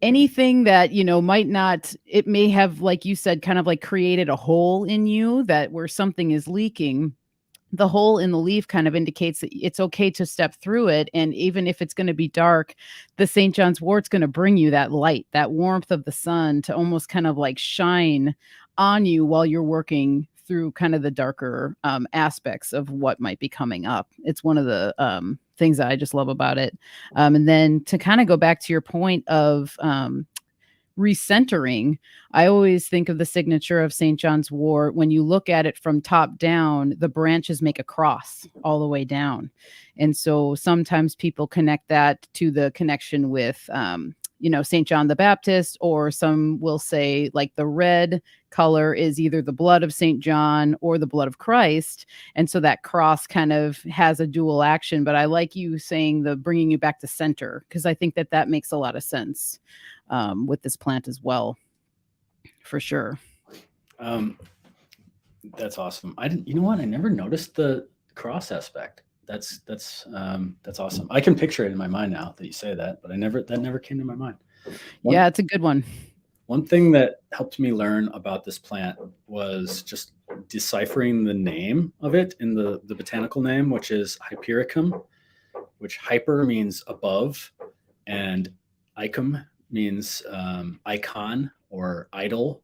Speaker 1: anything that, it may have, like you said, kind of like created a hole in you, that where something is leaking. The hole in the leaf kind of indicates that it's okay to step through it. And even if it's going to be dark, the St. John's wort's going to bring you that light, that warmth of the sun, to almost kind of like shine on you while you're working through kind of the darker aspects of what might be coming up. It's one of the things that I just love about it. And then to kind of go back to your point of recentering, I always think of the signature of St. John's wort. When you look at it from top down, the branches make a cross all the way down. And so sometimes people connect that to the connection with, St. John the Baptist, or some will say like the red color is either the blood of St. John or the blood of Christ. And so that cross kind of has a dual action. But I like you saying the bringing you back to center, because I think that makes a lot of sense with this plant as well, for sure.
Speaker 2: That's awesome. You know what? I never noticed the cross aspect. That's awesome. I can picture it in my mind now that you say that, but that never came to my mind.
Speaker 1: Yeah, it's a good one.
Speaker 2: One thing that helped me learn about this plant was just deciphering the name of it in the botanical name, which is Hypericum, which hyper means above, and icum means icon or idol.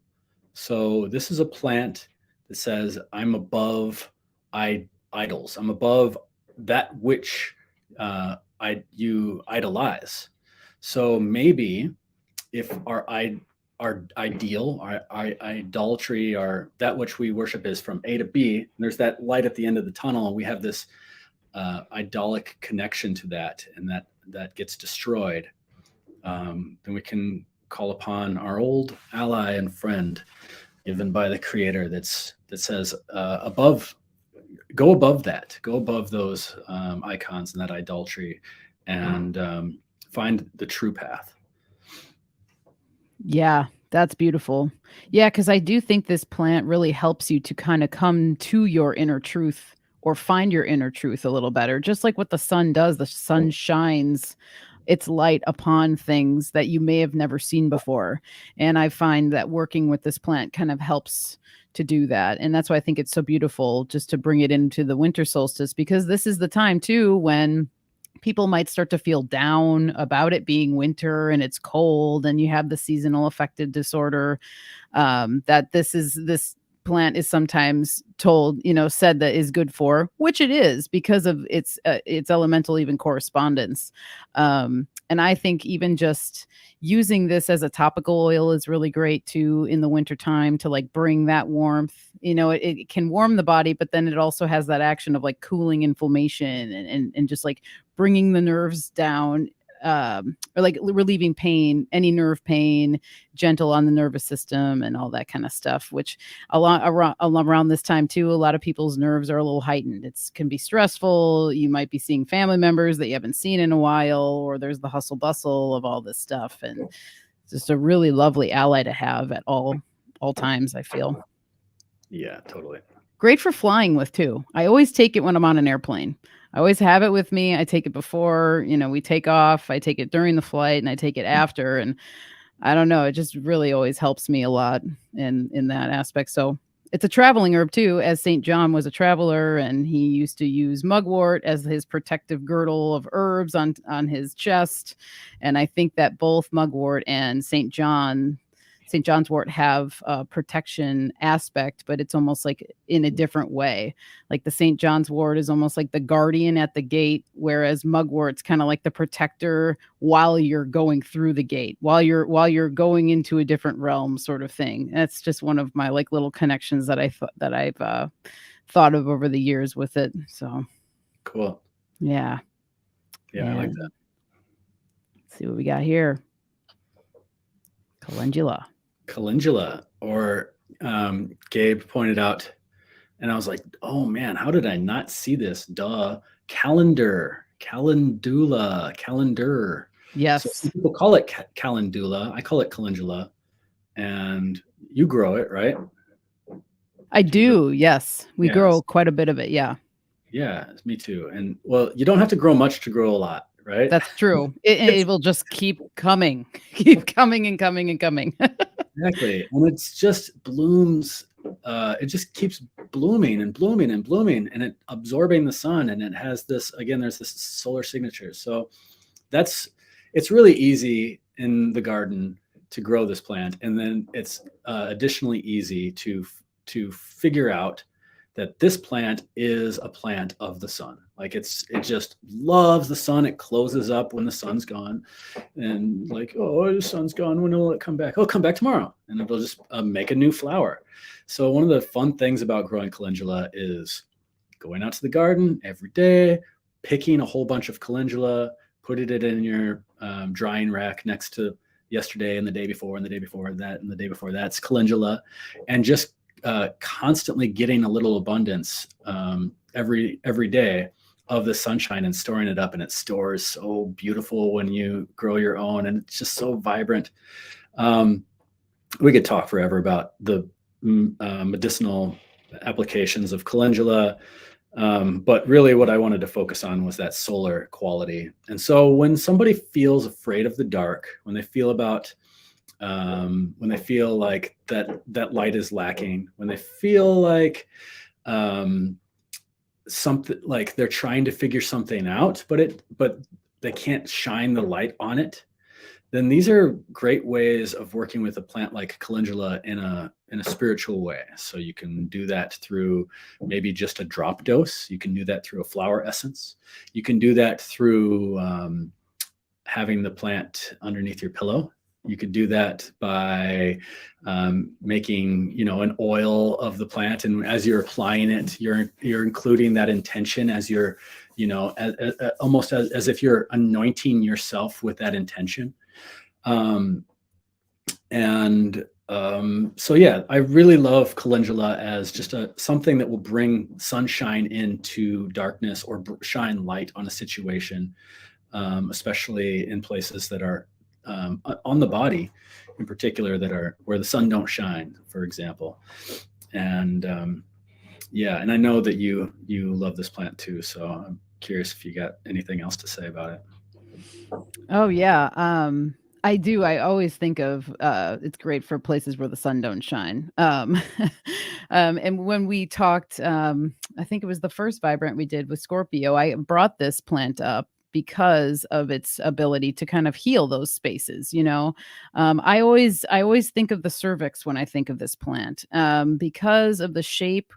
Speaker 2: So this is a plant that says, I'm above idols. I'm above that which you idolize. So maybe if our ideal, our idolatry, or that which we worship is from A to B, and there's that light at the end of the tunnel, and we have this idolic connection to that, and that gets destroyed, then we can call upon our old ally and friend given by the Creator that says, go above that, go above those icons and that idolatry, and find the true path.
Speaker 1: Yeah, that's beautiful. Yeah, because I do think this plant really helps you to kind of come to your inner truth, or find your inner truth a little better. Just like what the sun does, the sun shines its light upon things that you may have never seen before. And I find that working with this plant kind of helps to do that. And that's why I think it's so beautiful just to bring it into the winter solstice, because this is the time too when people might start to feel down about it being winter and it's cold, and you have the seasonal affective disorder, that this plant is sometimes told, said that is good for, which it is because of its elemental even correspondence. And I think even just using this as a topical oil is really great too in the wintertime to like bring that warmth. It can warm the body, but then it also has that action of like cooling inflammation and just like bringing the nerves down, or like relieving pain, any nerve pain, gentle on the nervous system and all that kind of stuff, which around this time too, a lot of people's nerves are a little heightened. It can be stressful. You might be seeing family members that you haven't seen in a while, or there's the hustle bustle of all this stuff. And it's just a really lovely ally to have at all times, I feel.
Speaker 2: Yeah, totally.
Speaker 1: Great for flying with too. I always take it when I'm on an airplane. I always have it with me. I take it before, we take off. I take it during the flight and I take it after. And I don't know, it just really always helps me a lot in that aspect. So it's a traveling herb too, as St. John was a traveler and he used to use mugwort as his protective girdle of herbs on his chest. And I think that both mugwort and St. John's wort have a protection aspect, but it's almost like in a different way. Like the St. John's wort is almost like the guardian at the gate, whereas mugwort's kind of like the protector while you're going through the gate, while you're going into a different realm, sort of thing. That's just one of my like little connections that I've thought of over the years with it. So
Speaker 2: cool.
Speaker 1: Yeah.
Speaker 2: Yeah, I like that.
Speaker 1: Let's see what we got here. Calendula,
Speaker 2: or Gabe pointed out, and I was like, oh man, how did I not see this? Duh. Calendula.
Speaker 1: Yes.
Speaker 2: So some people call it calendula. I call it calendula. And you grow it, right?
Speaker 1: I do. Yes. We grow quite a bit of it. Yeah.
Speaker 2: Yeah, me too. And well, you don't have to grow much to grow a lot, right?
Speaker 1: That's true. It will just keep coming and coming and coming.
Speaker 2: Exactly. And it's just blooms. It just keeps blooming and blooming and blooming, and it absorbing the sun. And it has this, again, there's this solar signature. So it's really easy in the garden to grow this plant. And then it's additionally easy to figure out that this plant is a plant of the sun. Like it just loves the sun. It closes up when the sun's gone, and like, oh, the sun's gone. When will it come back? Oh, come back tomorrow, and it'll just make a new flower. So one of the fun things about growing calendula is going out to the garden every day, picking a whole bunch of calendula, putting it in your drying rack next to yesterday and the day before and the day before that and the day before that's calendula, and just constantly getting a little abundance every day of the sunshine and storing it up. And it stores so beautiful when you grow your own, and it's just so vibrant. We could talk forever about the medicinal applications of calendula, but really what I wanted to focus on was that solar quality. And so when somebody feels afraid of the dark, when they feel like that light is lacking, when they feel like something, like they're trying to figure something out, but they can't shine the light on it, then these are great ways of working with a plant like calendula in a spiritual way. So you can do that through maybe just a drop dose. You can do that through a flower essence. You can do that through having the plant underneath your pillow. You could do that by making, an oil of the plant, and as you're applying it, you're including that intention as you're, almost as if you're anointing yourself with that intention. So yeah, I really love calendula as just something that will bring sunshine into darkness or shine light on a situation, especially in places that are on the body in particular, that are where the sun don't shine, for example. And and I know that you love this plant too, so I'm curious if you got anything else to say about it.
Speaker 1: Oh yeah, I do. I always think of it's great for places where the sun don't shine. And when we talked, I think it was the first Vibrant we did with Scorpio, I brought this plant up because of its ability to kind of heal those spaces. I always think of the cervix when I think of this plant, because of the shape.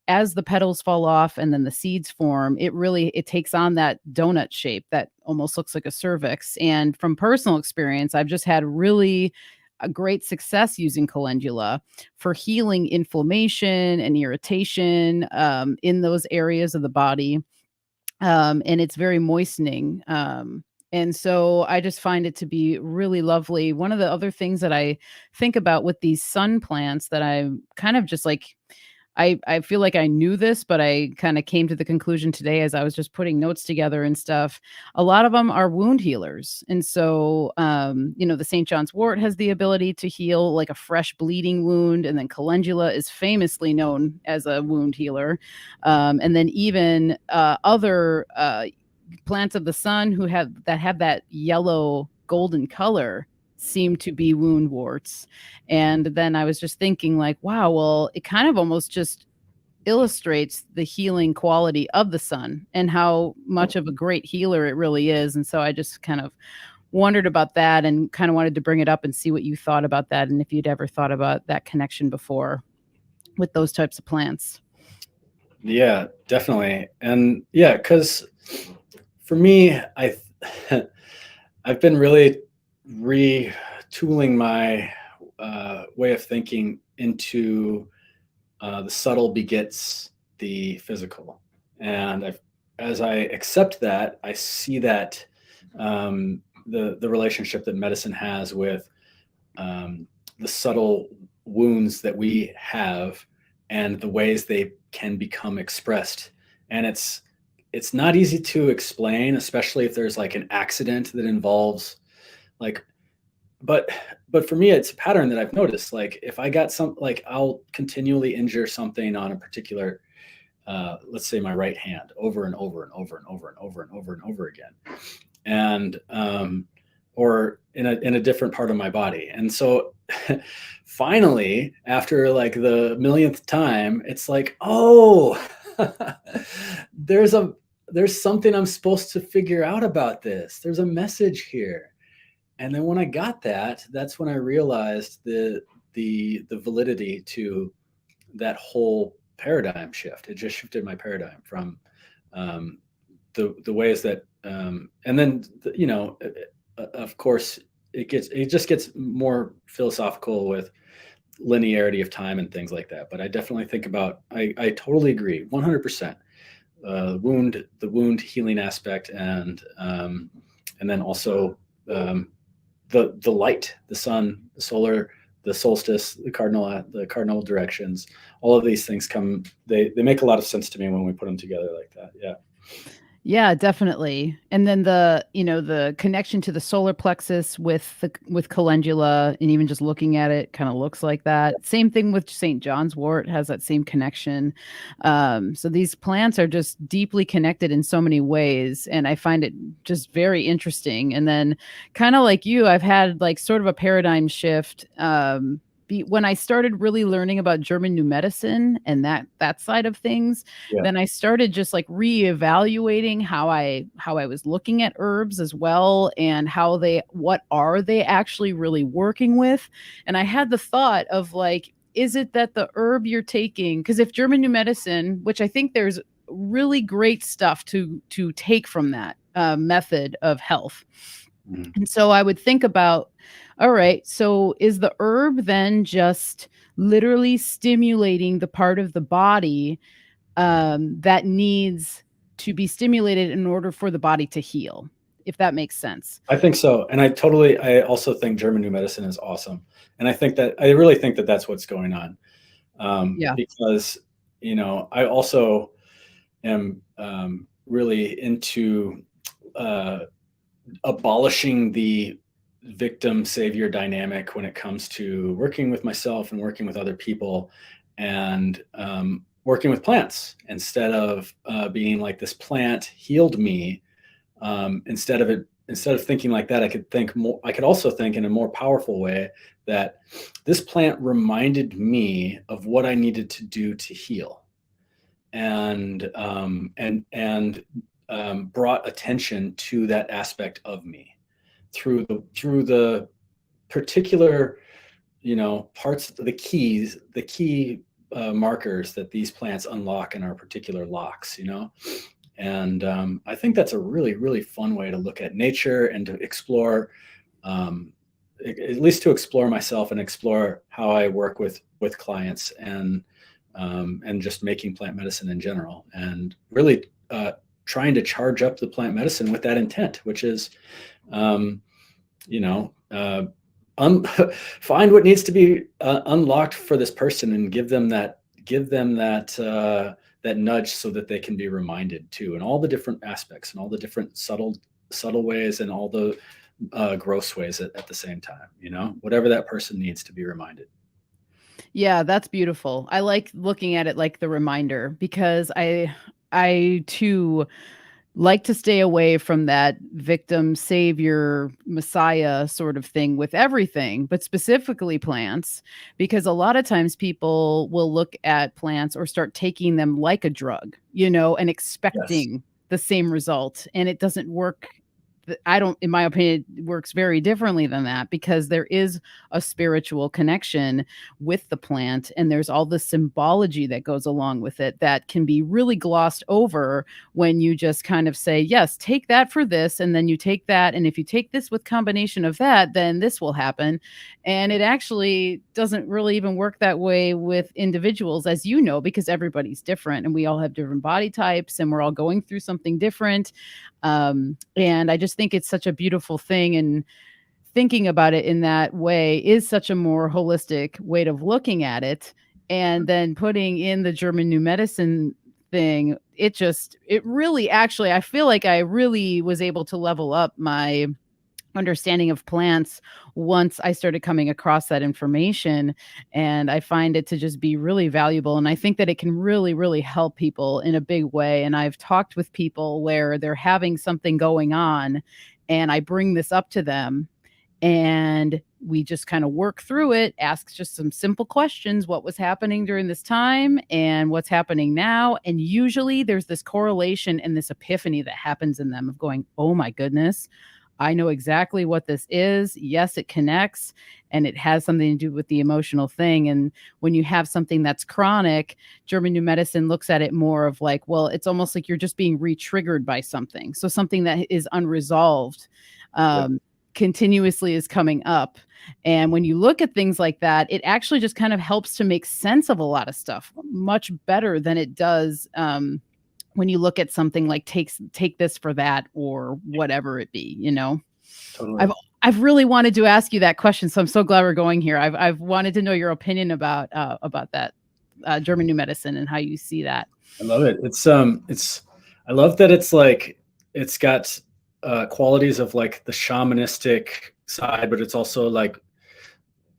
Speaker 1: As the petals fall off and then the seeds form, it takes on that donut shape that almost looks like a cervix. And from personal experience, I've just had really a great success using calendula for healing inflammation and irritation, in those areas of the body. And it's very moistening. And so I just find it to be really lovely. One of the other things that I think about with these sun plants that I'm kind of just like, I feel like I knew this, but I kind of came to the conclusion today as I was just putting notes together and stuff. A lot of them are wound healers. And so, the St. John's wort has the ability to heal like a fresh bleeding wound. And then calendula is famously known as a wound healer. And then even other plants of the sun have that yellow golden color seem to be wound warts. And then I was just thinking like, wow, well, it kind of almost just illustrates the healing quality of the sun and how much of a great healer it really is. And so I just kind of wondered about that and kind of wanted to bring it up and see what you thought about that and if you'd ever thought about that connection before with those types of plants.
Speaker 2: Yeah, definitely. And yeah, because for me, I've been really retooling my way of thinking into the subtle begets the physical. And as I accept that, I see that the relationship that medicine has with the subtle wounds that we have and the ways they can become expressed. And it's not easy to explain, especially if there's like an accident that involves like, but for me, it's a pattern that I've noticed. Like if I got like I'll continually injure something on a particular, let's say my right hand over and over and over and over and over and over and over again. And, or in a different part of my body. And so finally, after like the millionth time, it's like, oh, there's something I'm supposed to figure out about this. There's a message here. And then when I got that, that's when I realized the validity to that whole paradigm shift. It just shifted my paradigm from the ways that, and then of course it just gets more philosophical with linearity of time and things like that. But I definitely think about, I totally agree, 100%. The wound healing aspect, and then also the light, the sun, the solar, the solstice, the cardinal directions. All of these things they make a lot of sense to me when we put them together like that. Yeah.
Speaker 1: Yeah, definitely. And then the connection to the solar plexus with calendula, and even just looking at it kind of looks like that. Same thing with St. John's wort, has that same connection. So these plants are just deeply connected in so many ways, and I find it just very interesting. And then kind of like you, I've had like sort of a paradigm shift. When I started really learning about German new medicine and that side of things,
Speaker 2: Yeah.
Speaker 1: then I started just like reevaluating how I was looking at herbs as well, and what are they actually really working with. And I had the thought of like, is it that the herb you're taking, because if German new medicine, which I think there's really great stuff to take from that method of health.
Speaker 2: Mhm.
Speaker 1: And so I would think about, all right, so is the herb then just literally stimulating the part of the body that needs to be stimulated in order for the body to heal, if that makes sense?
Speaker 2: I think so. And I also think German new medicine is awesome. And I really think that that's what's going on.
Speaker 1: Yeah.
Speaker 2: Because, I also am really into abolishing the victim savior dynamic when it comes to working with myself and working with other people, and working with plants instead of being like, this plant healed me. Instead of thinking like that, I could also think in a more powerful way that this plant reminded me of what I needed to do to heal. And brought attention to that aspect of me through the particular, parts, the key markers that these plants unlock in our particular locks, and I think that's a really, really fun way to look at nature and to explore, at least to explore myself and explore how I work with clients and just making plant medicine in general, and really trying to charge up the plant medicine with that intent, which is, find what needs to be unlocked for this person and give them that that nudge so that they can be reminded too, in all the different aspects and all the different subtle ways and all the gross ways at the same time, whatever that person needs to be reminded.
Speaker 1: Yeah, that's beautiful. I like looking at it like the reminder, because I too like to stay away from that victim, savior, messiah sort of thing with everything, but specifically plants, because a lot of times people will look at plants or start taking them like a drug, and expecting the same result. And it doesn't work. I don't, in my opinion, it works very differently than that, because there is a spiritual connection with the plant, and there's all the symbology that goes along with it that can be really glossed over when you just kind of say, yes, take that for this, and then you take that, and if you take this with combination of that, then this will happen. And it actually doesn't really even work that way with individuals, as you know, because everybody's different and we all have different body types and we're all going through something different. And I just think it's such a beautiful thing, and thinking about it in that way is such a more holistic way of looking at it. And then putting in the German new medicine thing, it really, actually, I feel like I really was able to level up my understanding of plants once I started coming across that information. And I find it to just be really valuable. And I think that it can really, really help people in a big way. And I've talked with people where they're having something going on, and I bring this up to them, and we just kind of work through it, ask just some simple questions. What was happening during this time and what's happening now? And usually there's this correlation and this epiphany that happens in them of going, oh my goodness, I know exactly what this is. Yes, it connects, and it has something to do with the emotional thing. And when you have something that's chronic, German new medicine looks at it more of like, well, it's almost like you're just being re-triggered by something. So something that is unresolved continuously is coming up. And when you look at things like that, it actually just kind of helps to make sense of a lot of stuff much better than it does when you look at something like take this for that, or whatever it be,
Speaker 2: Totally.
Speaker 1: I've really wanted to ask you that question, so I'm so glad we're going here. I've wanted to know your opinion about that German new medicine and how you see that.
Speaker 2: I love it. I love that it's got qualities of like the shamanistic side, but it's also like,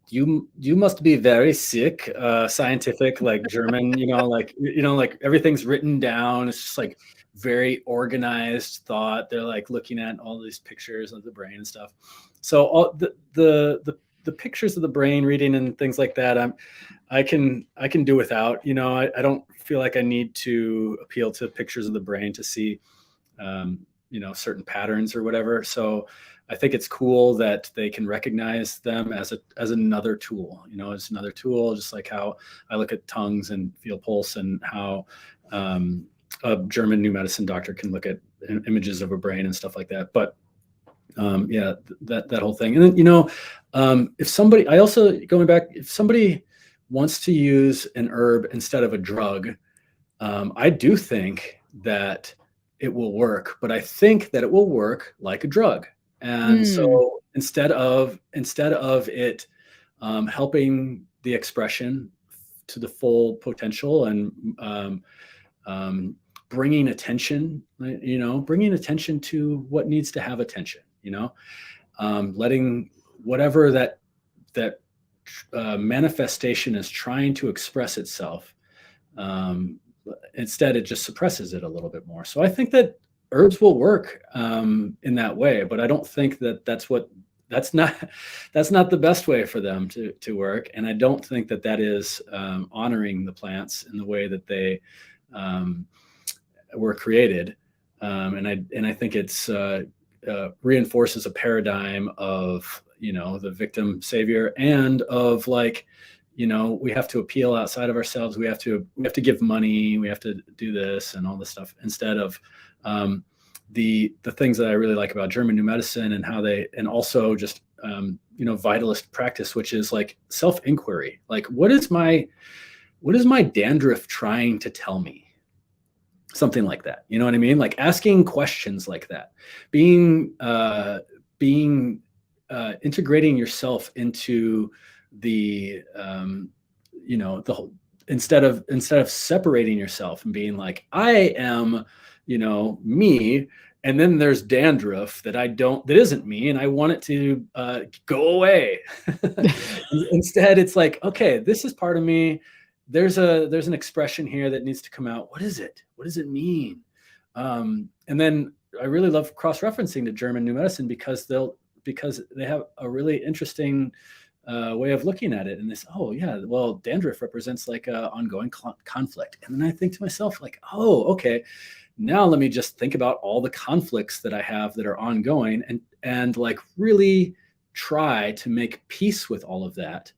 Speaker 2: you must be very sick, scientific, like German, like everything's written down. It's just like very organized thought. They're like looking at all these pictures of the brain and stuff. So all the pictures of the brain reading and things like that, I can do without. I don't feel like I need to appeal to pictures of the brain to see certain patterns or whatever. So I think it's cool that they can recognize them as another tool. It's another tool, just like how I look at tongues and feel pulse, and how a German new medicine doctor can look at images of a brain and stuff like that. But that whole thing. And then if somebody, I also, going back, if somebody wants to use an herb instead of a drug, I do think that it will work, but I think that it will work like a drug. And so instead of it helping the expression to the full potential, and bringing attention to what needs to have attention, letting whatever that manifestation is trying to express itself, instead it just suppresses it a little bit more. So I think that herbs will work in that way, but I don't think that's not the best way for them to work. And I don't think that is honoring the plants in the way that they were created. And I think it's reinforces a paradigm of, the victim savior, and of like, we have to appeal outside of ourselves. We have to give money. We have to do this and all this stuff, instead of the things that I really like about German New Medicine, and how and also just vitalist practice, which is like self-inquiry. Like, what is my dandruff trying to tell me? Something like that. You know what I mean? Like asking questions like that, being integrating yourself into the the whole, instead of separating yourself and being like, I am, me, and then there's dandruff that isn't me, and I want it to go away. Instead, it's like, okay, this is part of me. There's an expression here that needs to come out. What is it? What does it mean? And then I really love cross-referencing to German New Medicine, because they have a really interesting way of looking at it. And this, oh yeah, well, dandruff represents like a ongoing conflict. And then I think to myself, like, oh, okay, now let me just think about all the conflicts that I have that are ongoing, and like really try to make peace with all of that,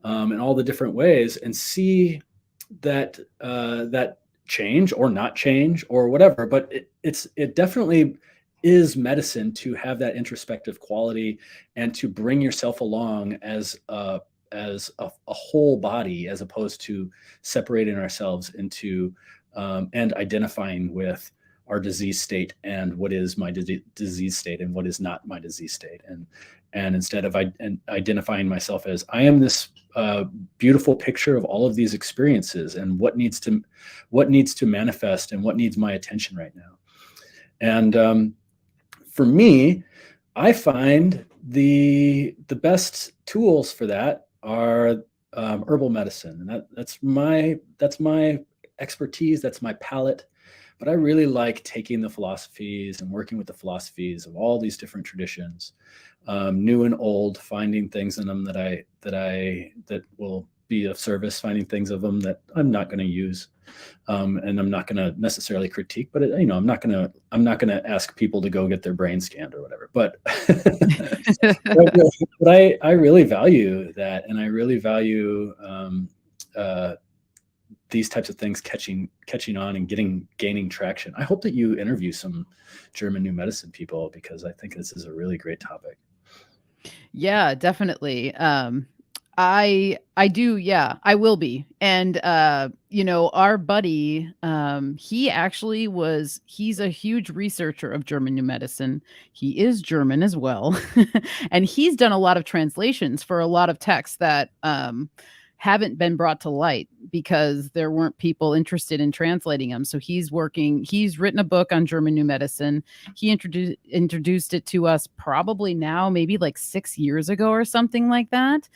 Speaker 2: in all the different ways, and see that that change or not change or whatever. But it definitely is medicine to have that introspective quality, and to bring yourself along as a whole body, as opposed to separating ourselves into and identifying with our disease state, and what is my disease state and what is not my disease state. And instead of identifying myself as, I am this beautiful picture of all of these experiences, and what needs to manifest, and what needs my attention right now. And for me, I find the best tools for that are herbal medicine, and that's my expertise, that's my palette. But I really like taking the philosophies and working with the philosophies of all these different traditions, new and old, finding things in them that will be of service, finding things of them that I'm not going to use, and I'm not going to necessarily critique. But I'm not going to ask people to go get their brain scanned or whatever. But but I really value that, and I really value these types of things catching on and gaining traction. I hope that you interview some German New Medicine people, because I think this is a really great topic.
Speaker 1: Yeah, definitely. I do, yeah, I will be. And our buddy, he's a huge researcher of German New Medicine. He is German as well. And he's done a lot of translations for a lot of texts that haven't been brought to light because there weren't people interested in translating them. So he's written a book on German New Medicine. He introduced it to us probably now, maybe like 6 years ago or something like that.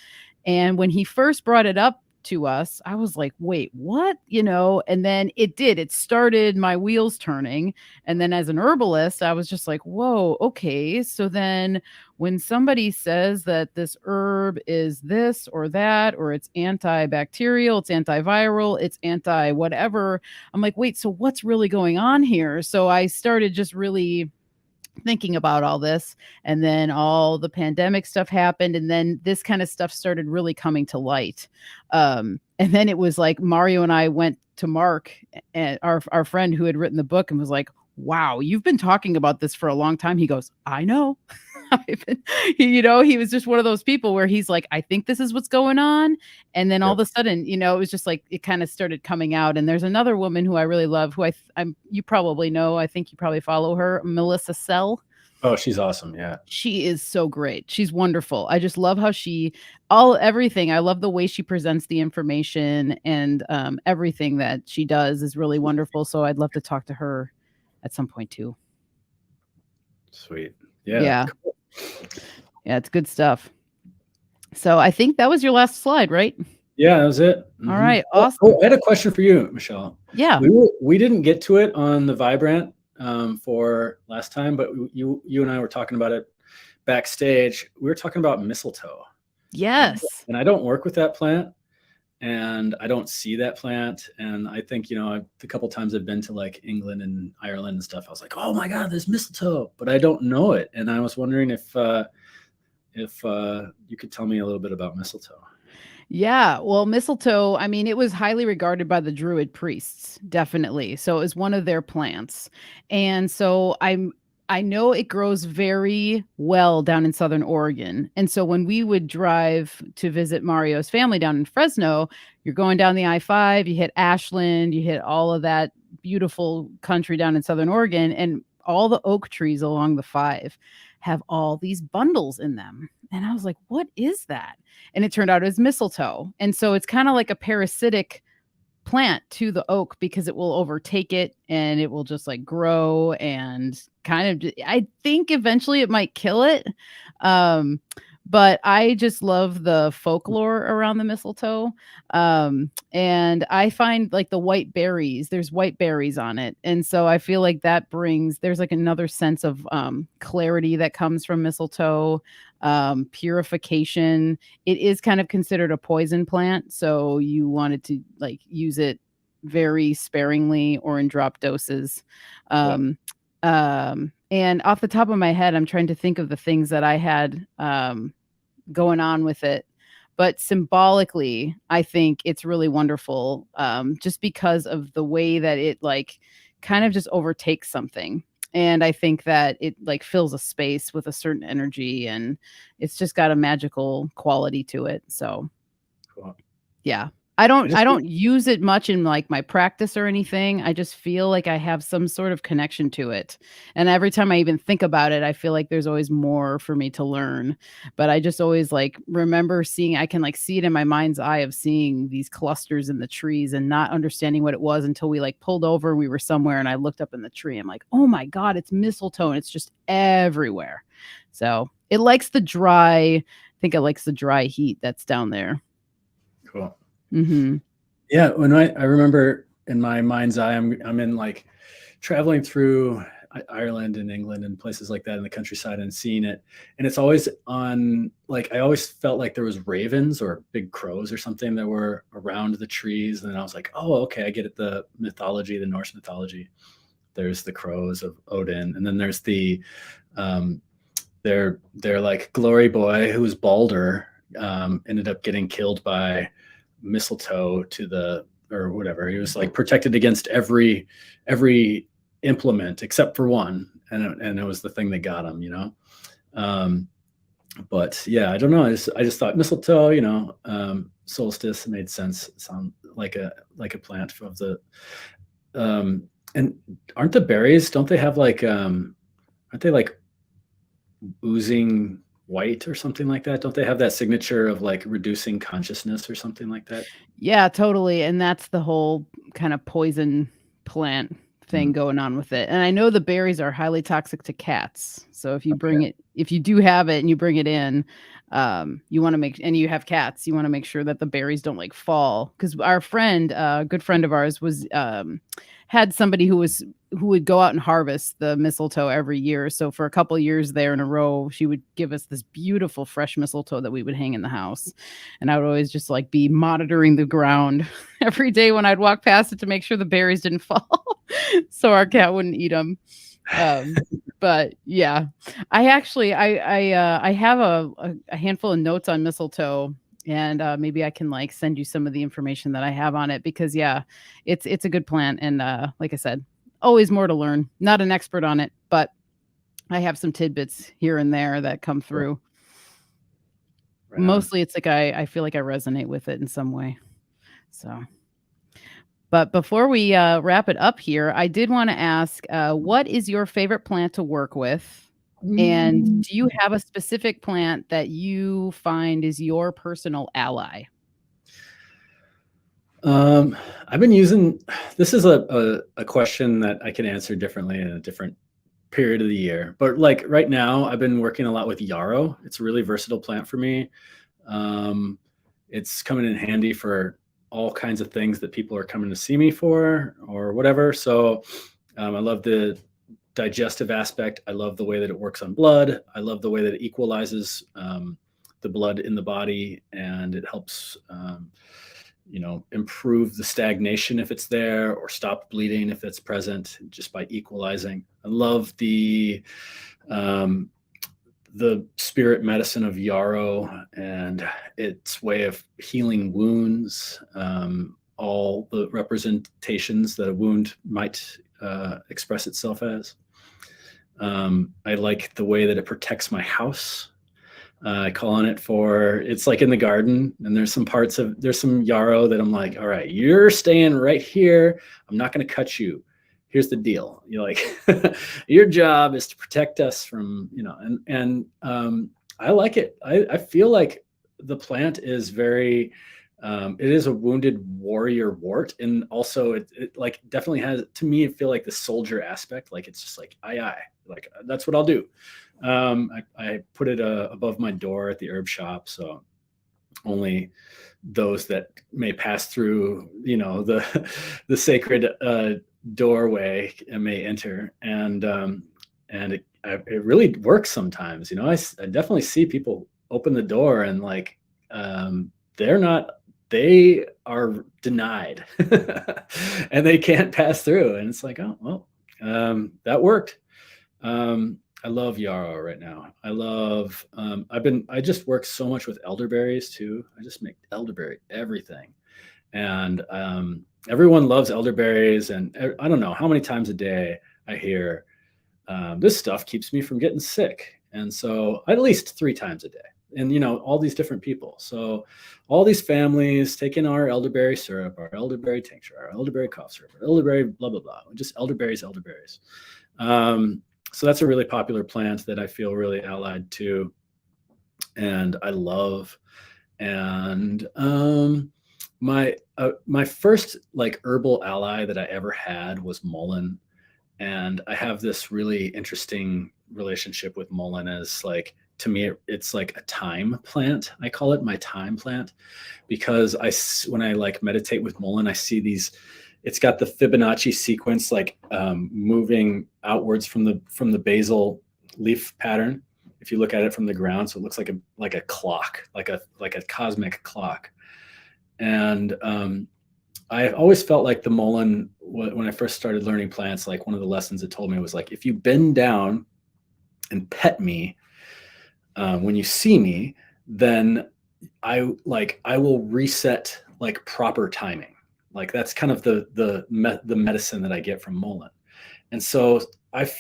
Speaker 1: And when he first brought it up to us, I was like, wait, what? And then it started my wheels turning. And then as an herbalist, I was just like, whoa, okay. So then when somebody says that this herb is this or that, or it's antibacterial, it's antiviral, it's anti whatever, I'm like, wait, so what's really going on here? So I started just really thinking about all this, and then all the pandemic stuff happened, and then this kind of stuff started really coming to light. And then it was like Mario and I went to Mark, and our friend who had written the book, and was like, wow, you've been talking about this for a long time. He goes, I know. He was just one of those people where he's like, I think this is what's going on. And then all of a sudden, it was just like, it kind of started coming out. And there's another woman who I really love, who you probably know, I think you probably follow her, Melissa Sell.
Speaker 2: Oh, she's awesome. Yeah.
Speaker 1: She is so great. She's wonderful. I just love how everything. I love the way she presents the information, and everything that she does is really wonderful. So I'd love to talk to her at some point too.
Speaker 2: Sweet. Yeah.
Speaker 1: Yeah.
Speaker 2: Cool.
Speaker 1: Yeah, it's good stuff. So I think that was your last slide, right?
Speaker 2: Yeah, that was it.
Speaker 1: Mm-hmm. All right. Awesome.
Speaker 2: Oh, I had a question for you, Michelle.
Speaker 1: Yeah.
Speaker 2: We didn't get to it on the Vibrant for last time, but you and I were talking about it backstage. We were talking about mistletoe.
Speaker 1: Yes.
Speaker 2: And I don't work with that plant, and I don't see that plant. And I think, the couple times I've been to like England and Ireland and stuff, I was like, oh my God, there's mistletoe, but I don't know it. And I was wondering if you could tell me a little bit about mistletoe.
Speaker 1: Yeah, well, mistletoe, I mean, it was highly regarded by the Druid priests, definitely. So it was one of their plants. And so I know it grows very well down in Southern Oregon. And so when we would drive to visit Mario's family down in Fresno, you're going down the I-5, you hit Ashland, you hit all of that beautiful country down in Southern Oregon, and all the oak trees along the 5 have all these bundles in them. And I was like, what is that? And it turned out it was mistletoe. And so it's kind of like a parasitic plant to the oak because it will overtake it and it will just like grow and kind of, I think eventually it might kill it. Um, but I just love the folklore around the mistletoe. And I find like the white berries, there's white berries on it. And so I feel like there's like another sense of clarity that comes from mistletoe, purification. It is kind of considered a poison plant, so you wanted to like use it very sparingly or in drop doses. Um, and off the top of my head, I'm trying to think of the things that I had going on with it. But symbolically, I think it's really wonderful, just because of the way that it like kind of just overtakes something. And I think that it like fills a space with a certain energy, and it's just got a magical quality to it. So
Speaker 2: Cool.
Speaker 1: yeah.
Speaker 2: I
Speaker 1: I
Speaker 2: just
Speaker 1: don't use it much in like my practice or anything. I just feel like I have some sort of connection to it. And every time I even think about it, I feel like there's always more for me to learn. But I just always like remember I can like see it in my mind's eye of seeing these clusters in the trees and not understanding what it was until we like pulled over. We were somewhere and I looked up in the tree. I'm like, oh my God, it's mistletoe and it's just everywhere. So it likes I think it likes the dry heat that's down there.
Speaker 2: Cool.
Speaker 1: Mm-hmm.
Speaker 2: Yeah, when I remember in my mind's eye, I'm in like traveling through Ireland and England and places like that in the countryside and seeing it, and it's always on like I always felt like there was ravens or big crows or something that were around the trees, and then I was like, oh, okay, I get it. The mythology, the Norse mythology. There's the crows of Odin, and then there's the their like glory boy who was Balder, ended up getting killed by mistletoe or whatever. He was like protected against every implement except for one, and it was the thing that got him. But yeah, I don't know. I just thought mistletoe, solstice made sense. Sound like a plant of the and aren't the berries, don't they have like aren't they like oozing white or something like that? Don't they have that signature of like reducing consciousness or something like that?
Speaker 1: Yeah, totally. And that's the whole kind of poison plant thing
Speaker 2: Mm.
Speaker 1: going on with it. And I know the berries are highly toxic to cats. So
Speaker 2: Okay.
Speaker 1: if you do have it and you bring it in, you want to and you have cats, you want to make sure that the berries don't like fall. Because our friend, a good friend of ours, had somebody who would go out and harvest the mistletoe every year. So for a couple of years there in a row, she would give us this beautiful fresh mistletoe that we would hang in the house. And I would always just like be monitoring the ground every day when I'd walk past it to make sure the berries didn't fall so our cat wouldn't eat them. But yeah, I actually, I have a handful of notes on mistletoe, and maybe I can like send you some of the information that I have on it because yeah, it's a good plant. And like I said, always more to learn. Not an expert on it, but I have some tidbits here and there that come through.
Speaker 2: Right on.
Speaker 1: Mostly it's like I feel like I resonate with it in some way. So, but before we wrap it up here, I did want to ask, what is your favorite plant to work with? And do you have a specific plant that you find is your personal ally?
Speaker 2: I've been using, this is a question that I can answer differently in a different period of the year. But like right now, I've been working a lot with yarrow. It's a really versatile plant for me. It's coming in handy for all kinds of things that people are coming to see me for or whatever. So I love the digestive aspect. I love the way that it works on blood. I love the way that it equalizes the blood in the body, and it helps improve the stagnation if it's there, or stop bleeding if it's present, just by equalizing. I love the spirit medicine of yarrow and its way of healing wounds, all the representations that a wound might express itself as. I like the way that it protects my house. I call on it it's like in the garden, and there's some yarrow that I'm like, all right, you're staying right here. I'm not going to cut you. Here's the deal. You're like, your job is to protect us from, and I like it. I feel like the plant is very, it is a wounded warrior wart. And also it like definitely has, to me, I feel like the soldier aspect, like it's just like, aye, like that's what I'll do. I put it above my door at the herb shop, so only those that may pass through, the sacred doorway may enter, and it really works sometimes. I definitely see people open the door and like they are denied and they can't pass through, and it's like, oh well, that worked. I love yarrow right now. I love, I just work so much with elderberries too. I just make elderberry everything. And everyone loves elderberries. And I don't know how many times a day I hear, this stuff keeps me from getting sick. And so at least 3 times a day. And, all these different people. So all these families taking our elderberry syrup, our elderberry tincture, our elderberry cough syrup, our elderberry blah, blah, blah, just elderberries. So that's a really popular plant that I feel really allied to, and I love. And my first like herbal ally that I ever had was mullein, and I have this really interesting relationship with mullein. As like, to me, it's like a time plant. I call it my time plant because when I like meditate with mullein, I see these. It's got the Fibonacci sequence, like moving outwards from the basal leaf pattern. If you look at it from the ground, so it looks like a clock, like a cosmic clock. And I always felt like the mullein, when I first started learning plants, like one of the lessons it told me was like, if you bend down and pet me when you see me, then I will reset like proper timing. Like that's kind of the medicine that I get from mullein. And so I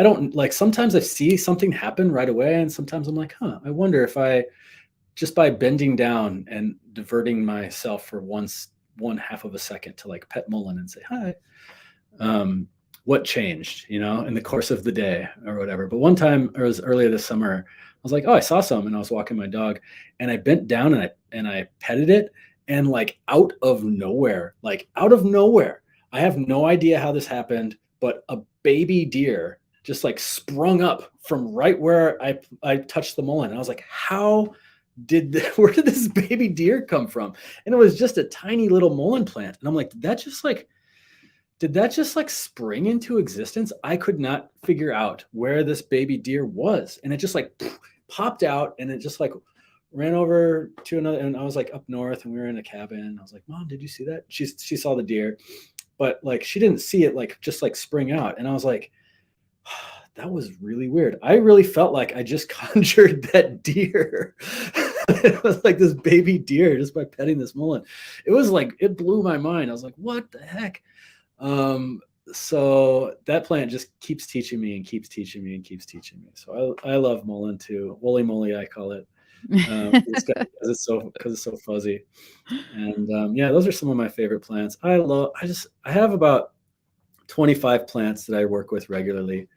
Speaker 2: don't like, sometimes I see something happen right away, and sometimes I'm like, I wonder if I, just by bending down and diverting myself for one half of a second to like pet mullein and say hi, what changed, in the course of the day or whatever. But one time, it was earlier this summer, I was like, I saw some, and I was walking my dog, and I bent down and I petted it. And like out of nowhere, I have no idea how this happened, but a baby deer just like sprung up from right where I touched the mullein. And I was like, where did this baby deer come from? And it was just a tiny little mullein plant. And I'm like, did that just like spring into existence? I could not figure out where this baby deer was. And it just like popped out, and it just like ran over to another, and I was like up north, and we were in a cabin. I was like, Mom, did you see that? She saw the deer, but like she didn't see it like just like spring out. And I was like, that was really weird. I really felt like I just conjured that deer. It was like this baby deer just by petting this mullein. It was like, it blew my mind. I was like, what the heck? So that plant just keeps teaching me and keeps teaching me and keeps teaching me. So I love mullein too. Woolly moly, I call it. Because it's so fuzzy. And yeah, those are some of my favorite plants. I have about 25 plants that I work with regularly.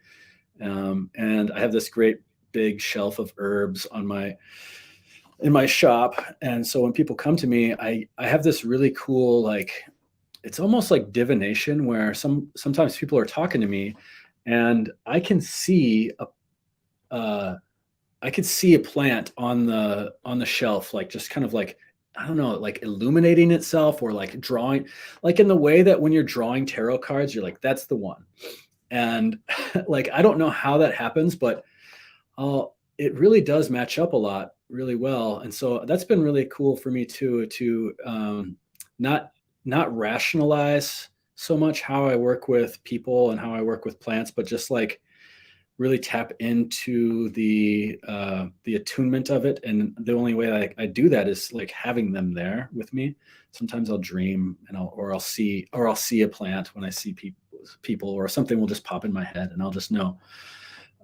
Speaker 2: And I have this great big shelf of herbs in my shop. And so when people come to me, I have this really cool, like, it's almost like divination, where sometimes people are talking to me, and I can see a plant on the shelf, like just kind of like, I don't know, like illuminating itself, or like drawing, like in the way that when you're drawing tarot cards, you're like, that's the one. And like, I don't know how that happens, but it really does match up a lot really well. And so that's been really cool for me too, to not not rationalize so much how I work with people and how I work with plants, but just like really tap into the attunement of it. And the only way I do that is like having them there with me. Sometimes I'll dream and I'll see a plant when I see people, or something will just pop in my head and I'll just know.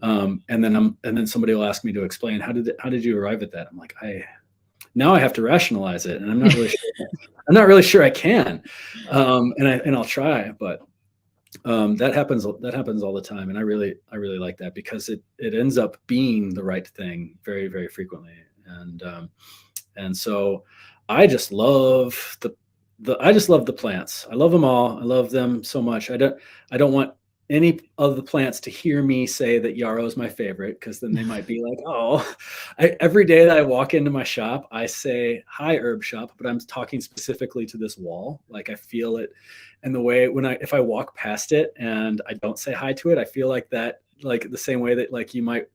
Speaker 2: And then somebody will ask me to explain how did you arrive at that? I'm like, now I have to rationalize it, and I'm not really sure. I'm not really sure I can. And I'll try, but that happens all the time, and I really like that, because it ends up being the right thing very, very frequently. And so I just love the plants. I love them all. I love them so much. I don't want any of the plants to hear me say that yarrow is my favorite, because then they might be like, oh. Every day that I walk into my shop, I say, hi, herb shop, but I'm talking specifically to this wall. Like, I feel it. And the way if I walk past it and I don't say hi to it, I feel like that, like the same way that like you might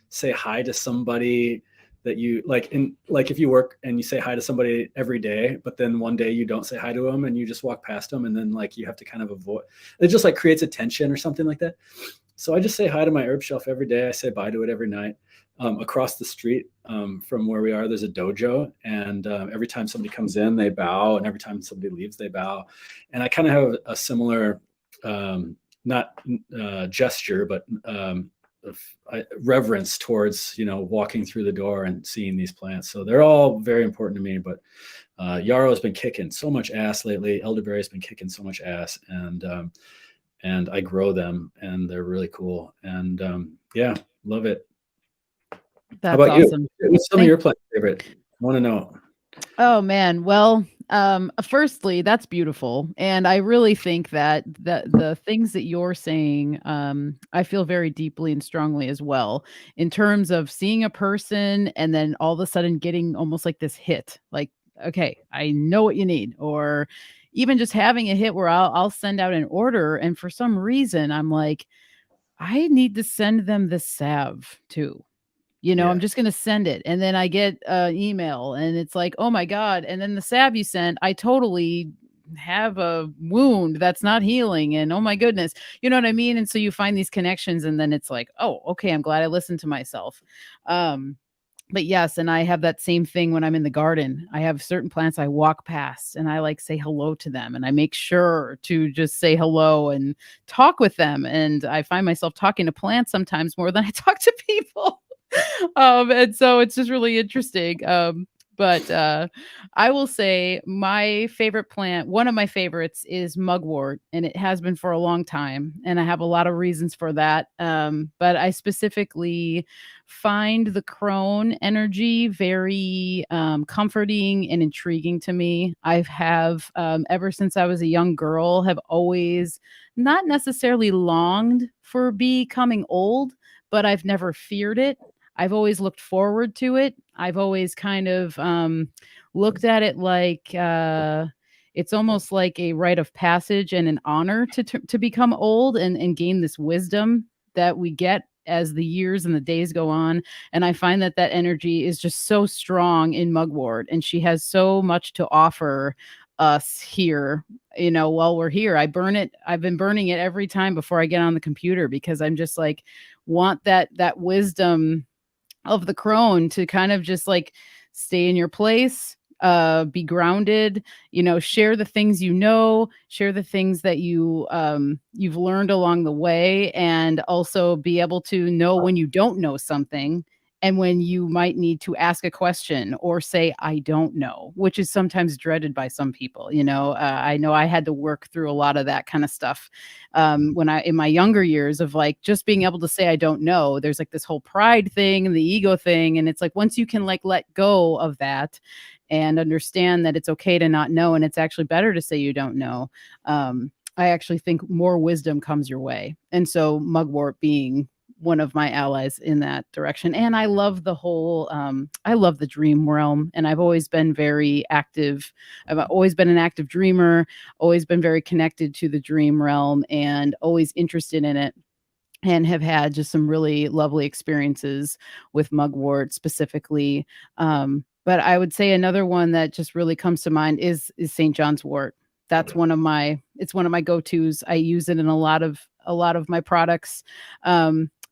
Speaker 2: say hi to somebody that you like, if you work and you say hi to somebody every day, but then one day you don't say hi to them and you just walk past them, and then like you have to kind of avoid it, just like creates a tension or something like that. So I just say hi to my herb shelf every day. I say bye to it every night. Across the street from where we are, there's a dojo, and every time somebody comes in, they bow, and every time somebody leaves, they bow. And I kind of have a similar, not gesture, but reverence towards, walking through the door and seeing these plants. So they're all very important to me. But yarrow has been kicking so much ass lately. Elderberry has been kicking so much ass, and I grow them, and they're really cool. And yeah, love it. How
Speaker 1: That's
Speaker 2: about you?
Speaker 1: awesome.
Speaker 2: What's some of
Speaker 1: Thank
Speaker 2: your plant favorite? I want to know.
Speaker 1: Oh man. Well, firstly, that's beautiful. And I really think that the things that you're saying, I feel very deeply and strongly as well, in terms of seeing a person and then all of a sudden getting almost like this hit, like, okay, I know what you need. Or even just having a hit where I'll send out an order, and for some reason I'm like, I need to send them this salve too. I'm
Speaker 2: Yeah,
Speaker 1: just gonna send it, and then I get an email, and it's like, "Oh my god," and then the salve you sent, I totally have a wound that's not healing, and oh my goodness, you know what I mean? And so you find these connections, and then it's like, "Oh, okay, I'm glad I listened to myself." Um, but yes, and I have that same thing when I'm in the garden. I have certain plants I walk past, and I, like, say hello to them, and I make sure to just say hello and talk with them, and I find myself talking to plants sometimes more than I talk to people. And so it's just really interesting. But I will say my favorite plant, one of my favorites, is mugwort, and it has been for a long time. And I have a lot of reasons for that. But I specifically find the crone energy very comforting and intriguing to me. Ever since I was a young girl, have always not necessarily longed for becoming old, but I've never feared it. I've always looked forward to it. I've always kind of looked at it like it's almost like a rite of passage and an honor to become old and gain this wisdom that we get as the years and the days go on. And I find that that energy is just so strong in mugwort, and she has so much to offer us here. While we're here, I burn it. I've been burning it every time before I get on the computer, because I'm just like, want that wisdom of the crone to kind of just like stay in your place, be grounded, share the things, share the things that you've learned along the way, and also be able to know when you don't know something, and when you might need to ask a question or say I don't know, which is sometimes dreaded by some people. I know I had to work through a lot of that kind of stuff when I in my younger years, of like just being able to say I don't know. There's like this whole pride thing and the ego thing, and it's like once you can like let go of that and understand that it's okay to not know, and it's actually better to say you don't know, I actually think more wisdom comes your way. And so mugwort being one of my allies in that direction. And I love I love the dream realm, and I've always been very active. I've always been an active dreamer, always been very connected to the dream realm, and always interested in it, and have had just some really lovely experiences with mugwort specifically. But I would say another one that just really comes to mind is St. John's wort. That's
Speaker 2: Okay.
Speaker 1: it's one of my go-tos. I use it in a lot of my products.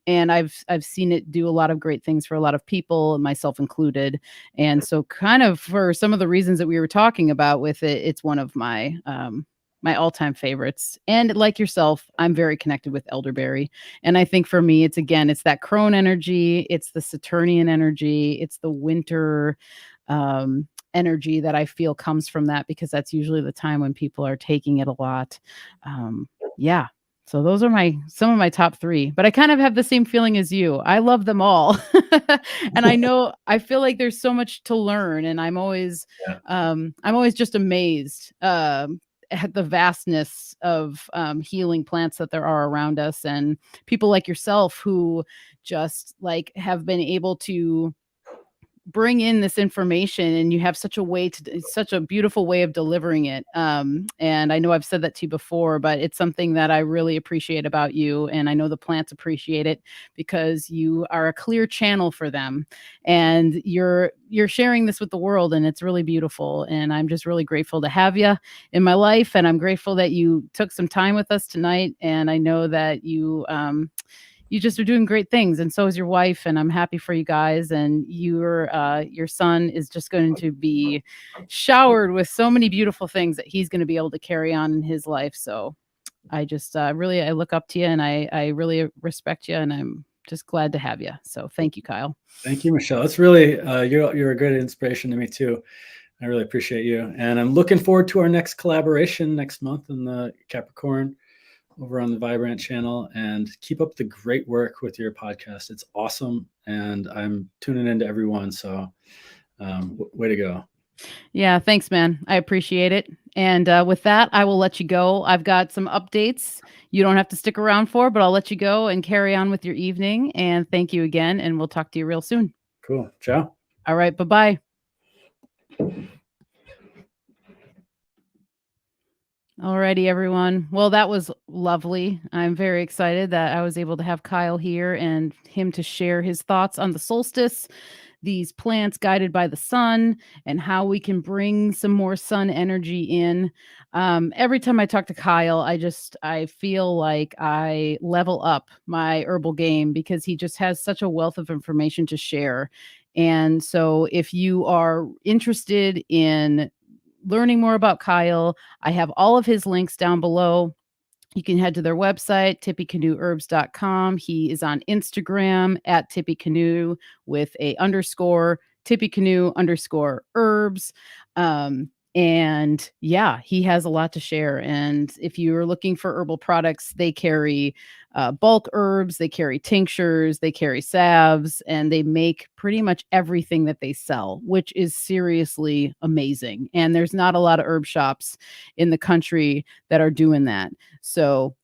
Speaker 1: And I've seen it do a lot of great things for a lot of people, myself included. And so kind of for some of the reasons that we were talking about with it, it's one of my all-time favorites. And like yourself, I'm very connected with elderberry. And I think for me, it's that crone energy, it's the Saturnian energy, it's the winter energy that I feel comes from that because that's usually the time when people are taking it a lot. Yeah. So those are some of my top 3, but I kind of have the same feeling as you. I love them all. And I feel like there's so much to learn, and
Speaker 2: Yeah.
Speaker 1: I'm always just amazed at the vastness of healing plants that there are around us, and people like yourself who just like have been able to bring in this information, and you have such a beautiful way of delivering it. And I know I've said that to you before, but it's something that I really appreciate about you, and I know the plants appreciate it because you are a clear channel for them, and you're sharing this with the world, and it's really beautiful. And I'm just really grateful to have you in my life, and I'm grateful that you took some time with us tonight. And I know that you just are doing great things, and so is your wife, and I'm happy for you guys. And your son is just going to be showered with so many beautiful things that he's going to be able to carry on in his life. So I just really I look up to you, and I really respect you, and I'm just glad to have you. So thank you, Kyle.
Speaker 2: Thank you, Michelle. It's really you're a great inspiration to me too. I really appreciate you, and I'm looking forward to our next collaboration next month in the Capricorn over on the Vibrant channel. And keep up the great work with your podcast. It's awesome, and I'm tuning into everyone. So way to go.
Speaker 1: Yeah, thanks, man. I appreciate it. And with that, I will let you go. I've got some updates you don't have to stick around for, but I'll let you go and carry on with your evening. And thank you again, and we'll talk to you real soon.
Speaker 2: Cool. Ciao.
Speaker 1: All right, bye-bye. Alrighty, everyone. Well, that was lovely. I'm very excited that I was able to have Kyle here and him to share his thoughts on the solstice, these plants guided by the sun, and how we can bring some more sun energy in. Every time I talk to Kyle, I feel like I level up my herbal game because he just has such a wealth of information to share. And so if you are interested in learning more about Kyle, I have all of his links down below. You can head to their website, tippecanoeherbs.com. He is on Instagram at Tippecanoe with a underscore, Tippecanoe_herbs. And yeah, he has a lot to share. And if you're looking for herbal products, they carry bulk herbs, they carry tinctures, they carry salves, and they make pretty much everything that they sell, which is seriously amazing. And there's not a lot of herb shops in the country that are doing that. So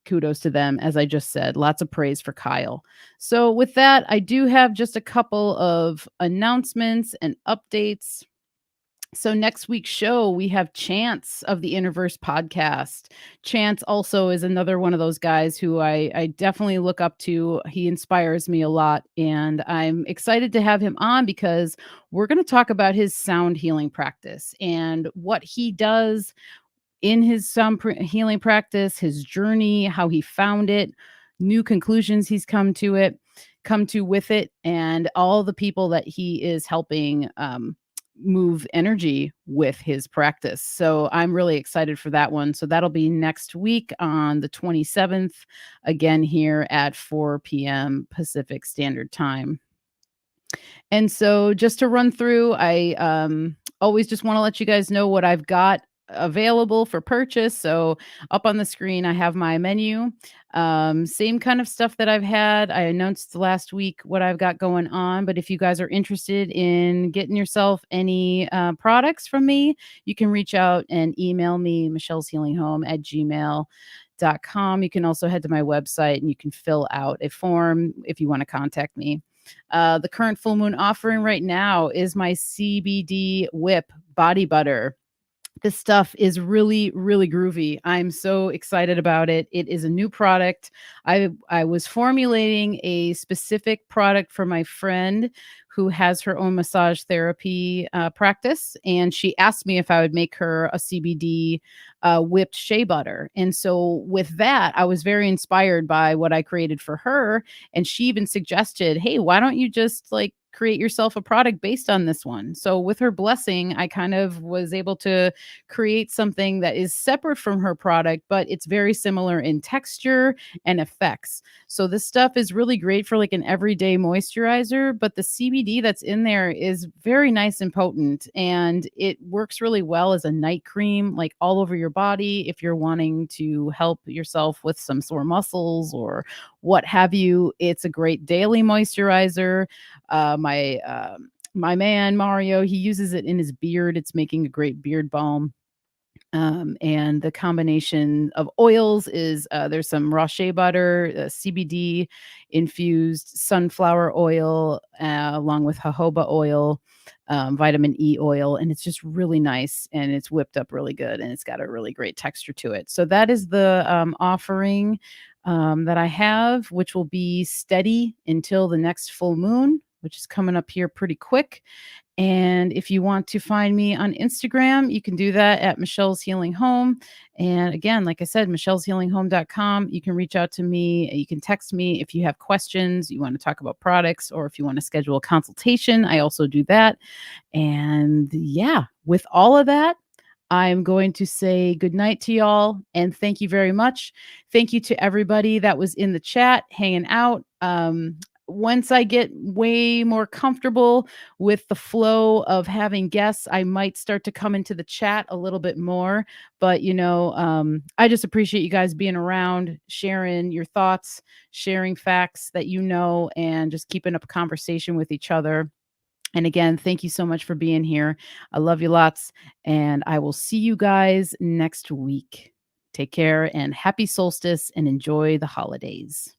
Speaker 1: kudos to them. As I just said, lots of praise for Kyle. So with that, I do have just a couple of announcements and updates. So next week's show, we have Chance of the Interverse podcast. Chance also is another one of those guys who I definitely look up to. He inspires me a lot, and I'm excited to have him on because we're going to talk about his sound healing practice and what he does in his healing practice, his journey, how he found it, new conclusions he's come to with it, and all the people that he is helping move energy with his practice. So I'm really excited for that one. So that'll be next week on the 27th, again here at 4 p.m. Pacific Standard Time. And so just to run through, I always just want to let you guys know what I've got available for purchase. So up on the screen, I have my menu. Same kind of stuff that I've had. I announced last week what I've got going on. But if you guys are interested in getting yourself any products from me, you can reach out and email me, michelleshealinghome@gmail.com. You can also head to my website and you can fill out a form if you want to contact me. The current full moon offering right now is my CBD whip body butter. This stuff is really, really groovy. I'm so excited about it. It is a new product. I was formulating a specific product for my friend who has her own massage therapy practice, and she asked me if I would make her a CBD whipped shea butter. And so with that, I was very inspired by what I created for her, and she even suggested, "Hey, why don't you just like create yourself a product based on this one?" So with her blessing, I kind of was able to create something that is separate from her product, but it's very similar in texture and effects. So this stuff is really great for like an everyday moisturizer, but the CBD that's in there is very nice and potent, and it works really well as a night cream, like all over your body if you're wanting to help yourself with some sore muscles or what have you. It's a great daily moisturizer. My man Mario, he uses it in his beard. It's making a great beard balm. And the combination of oils is there's some raw shea butter, CBD infused sunflower oil, along with jojoba oil, vitamin E oil, and it's just really nice and it's whipped up really good and it's got a really great texture to it. So that is the offering that I have, which will be steady until the next full moon, which is coming up here pretty quick. And if you want to find me on Instagram, you can do that at Michelle's Healing Home. And again, like I said, michelleshealinghome.com. You can reach out to me. You can text me if you have questions, you want to talk about products, or if you want to schedule a consultation. I also do that. And yeah, with all of that, I'm going to say good night to y'all and thank you very much. Thank you to everybody that was in the chat hanging out. Once I get way more comfortable with the flow of having guests, I might start to come into the chat a little bit more. But, I just appreciate you guys being around, sharing your thoughts, sharing facts that and just keeping up a conversation with each other. And again, thank you so much for being here. I love you lots, and I will see you guys next week. Take care and happy solstice and enjoy the holidays.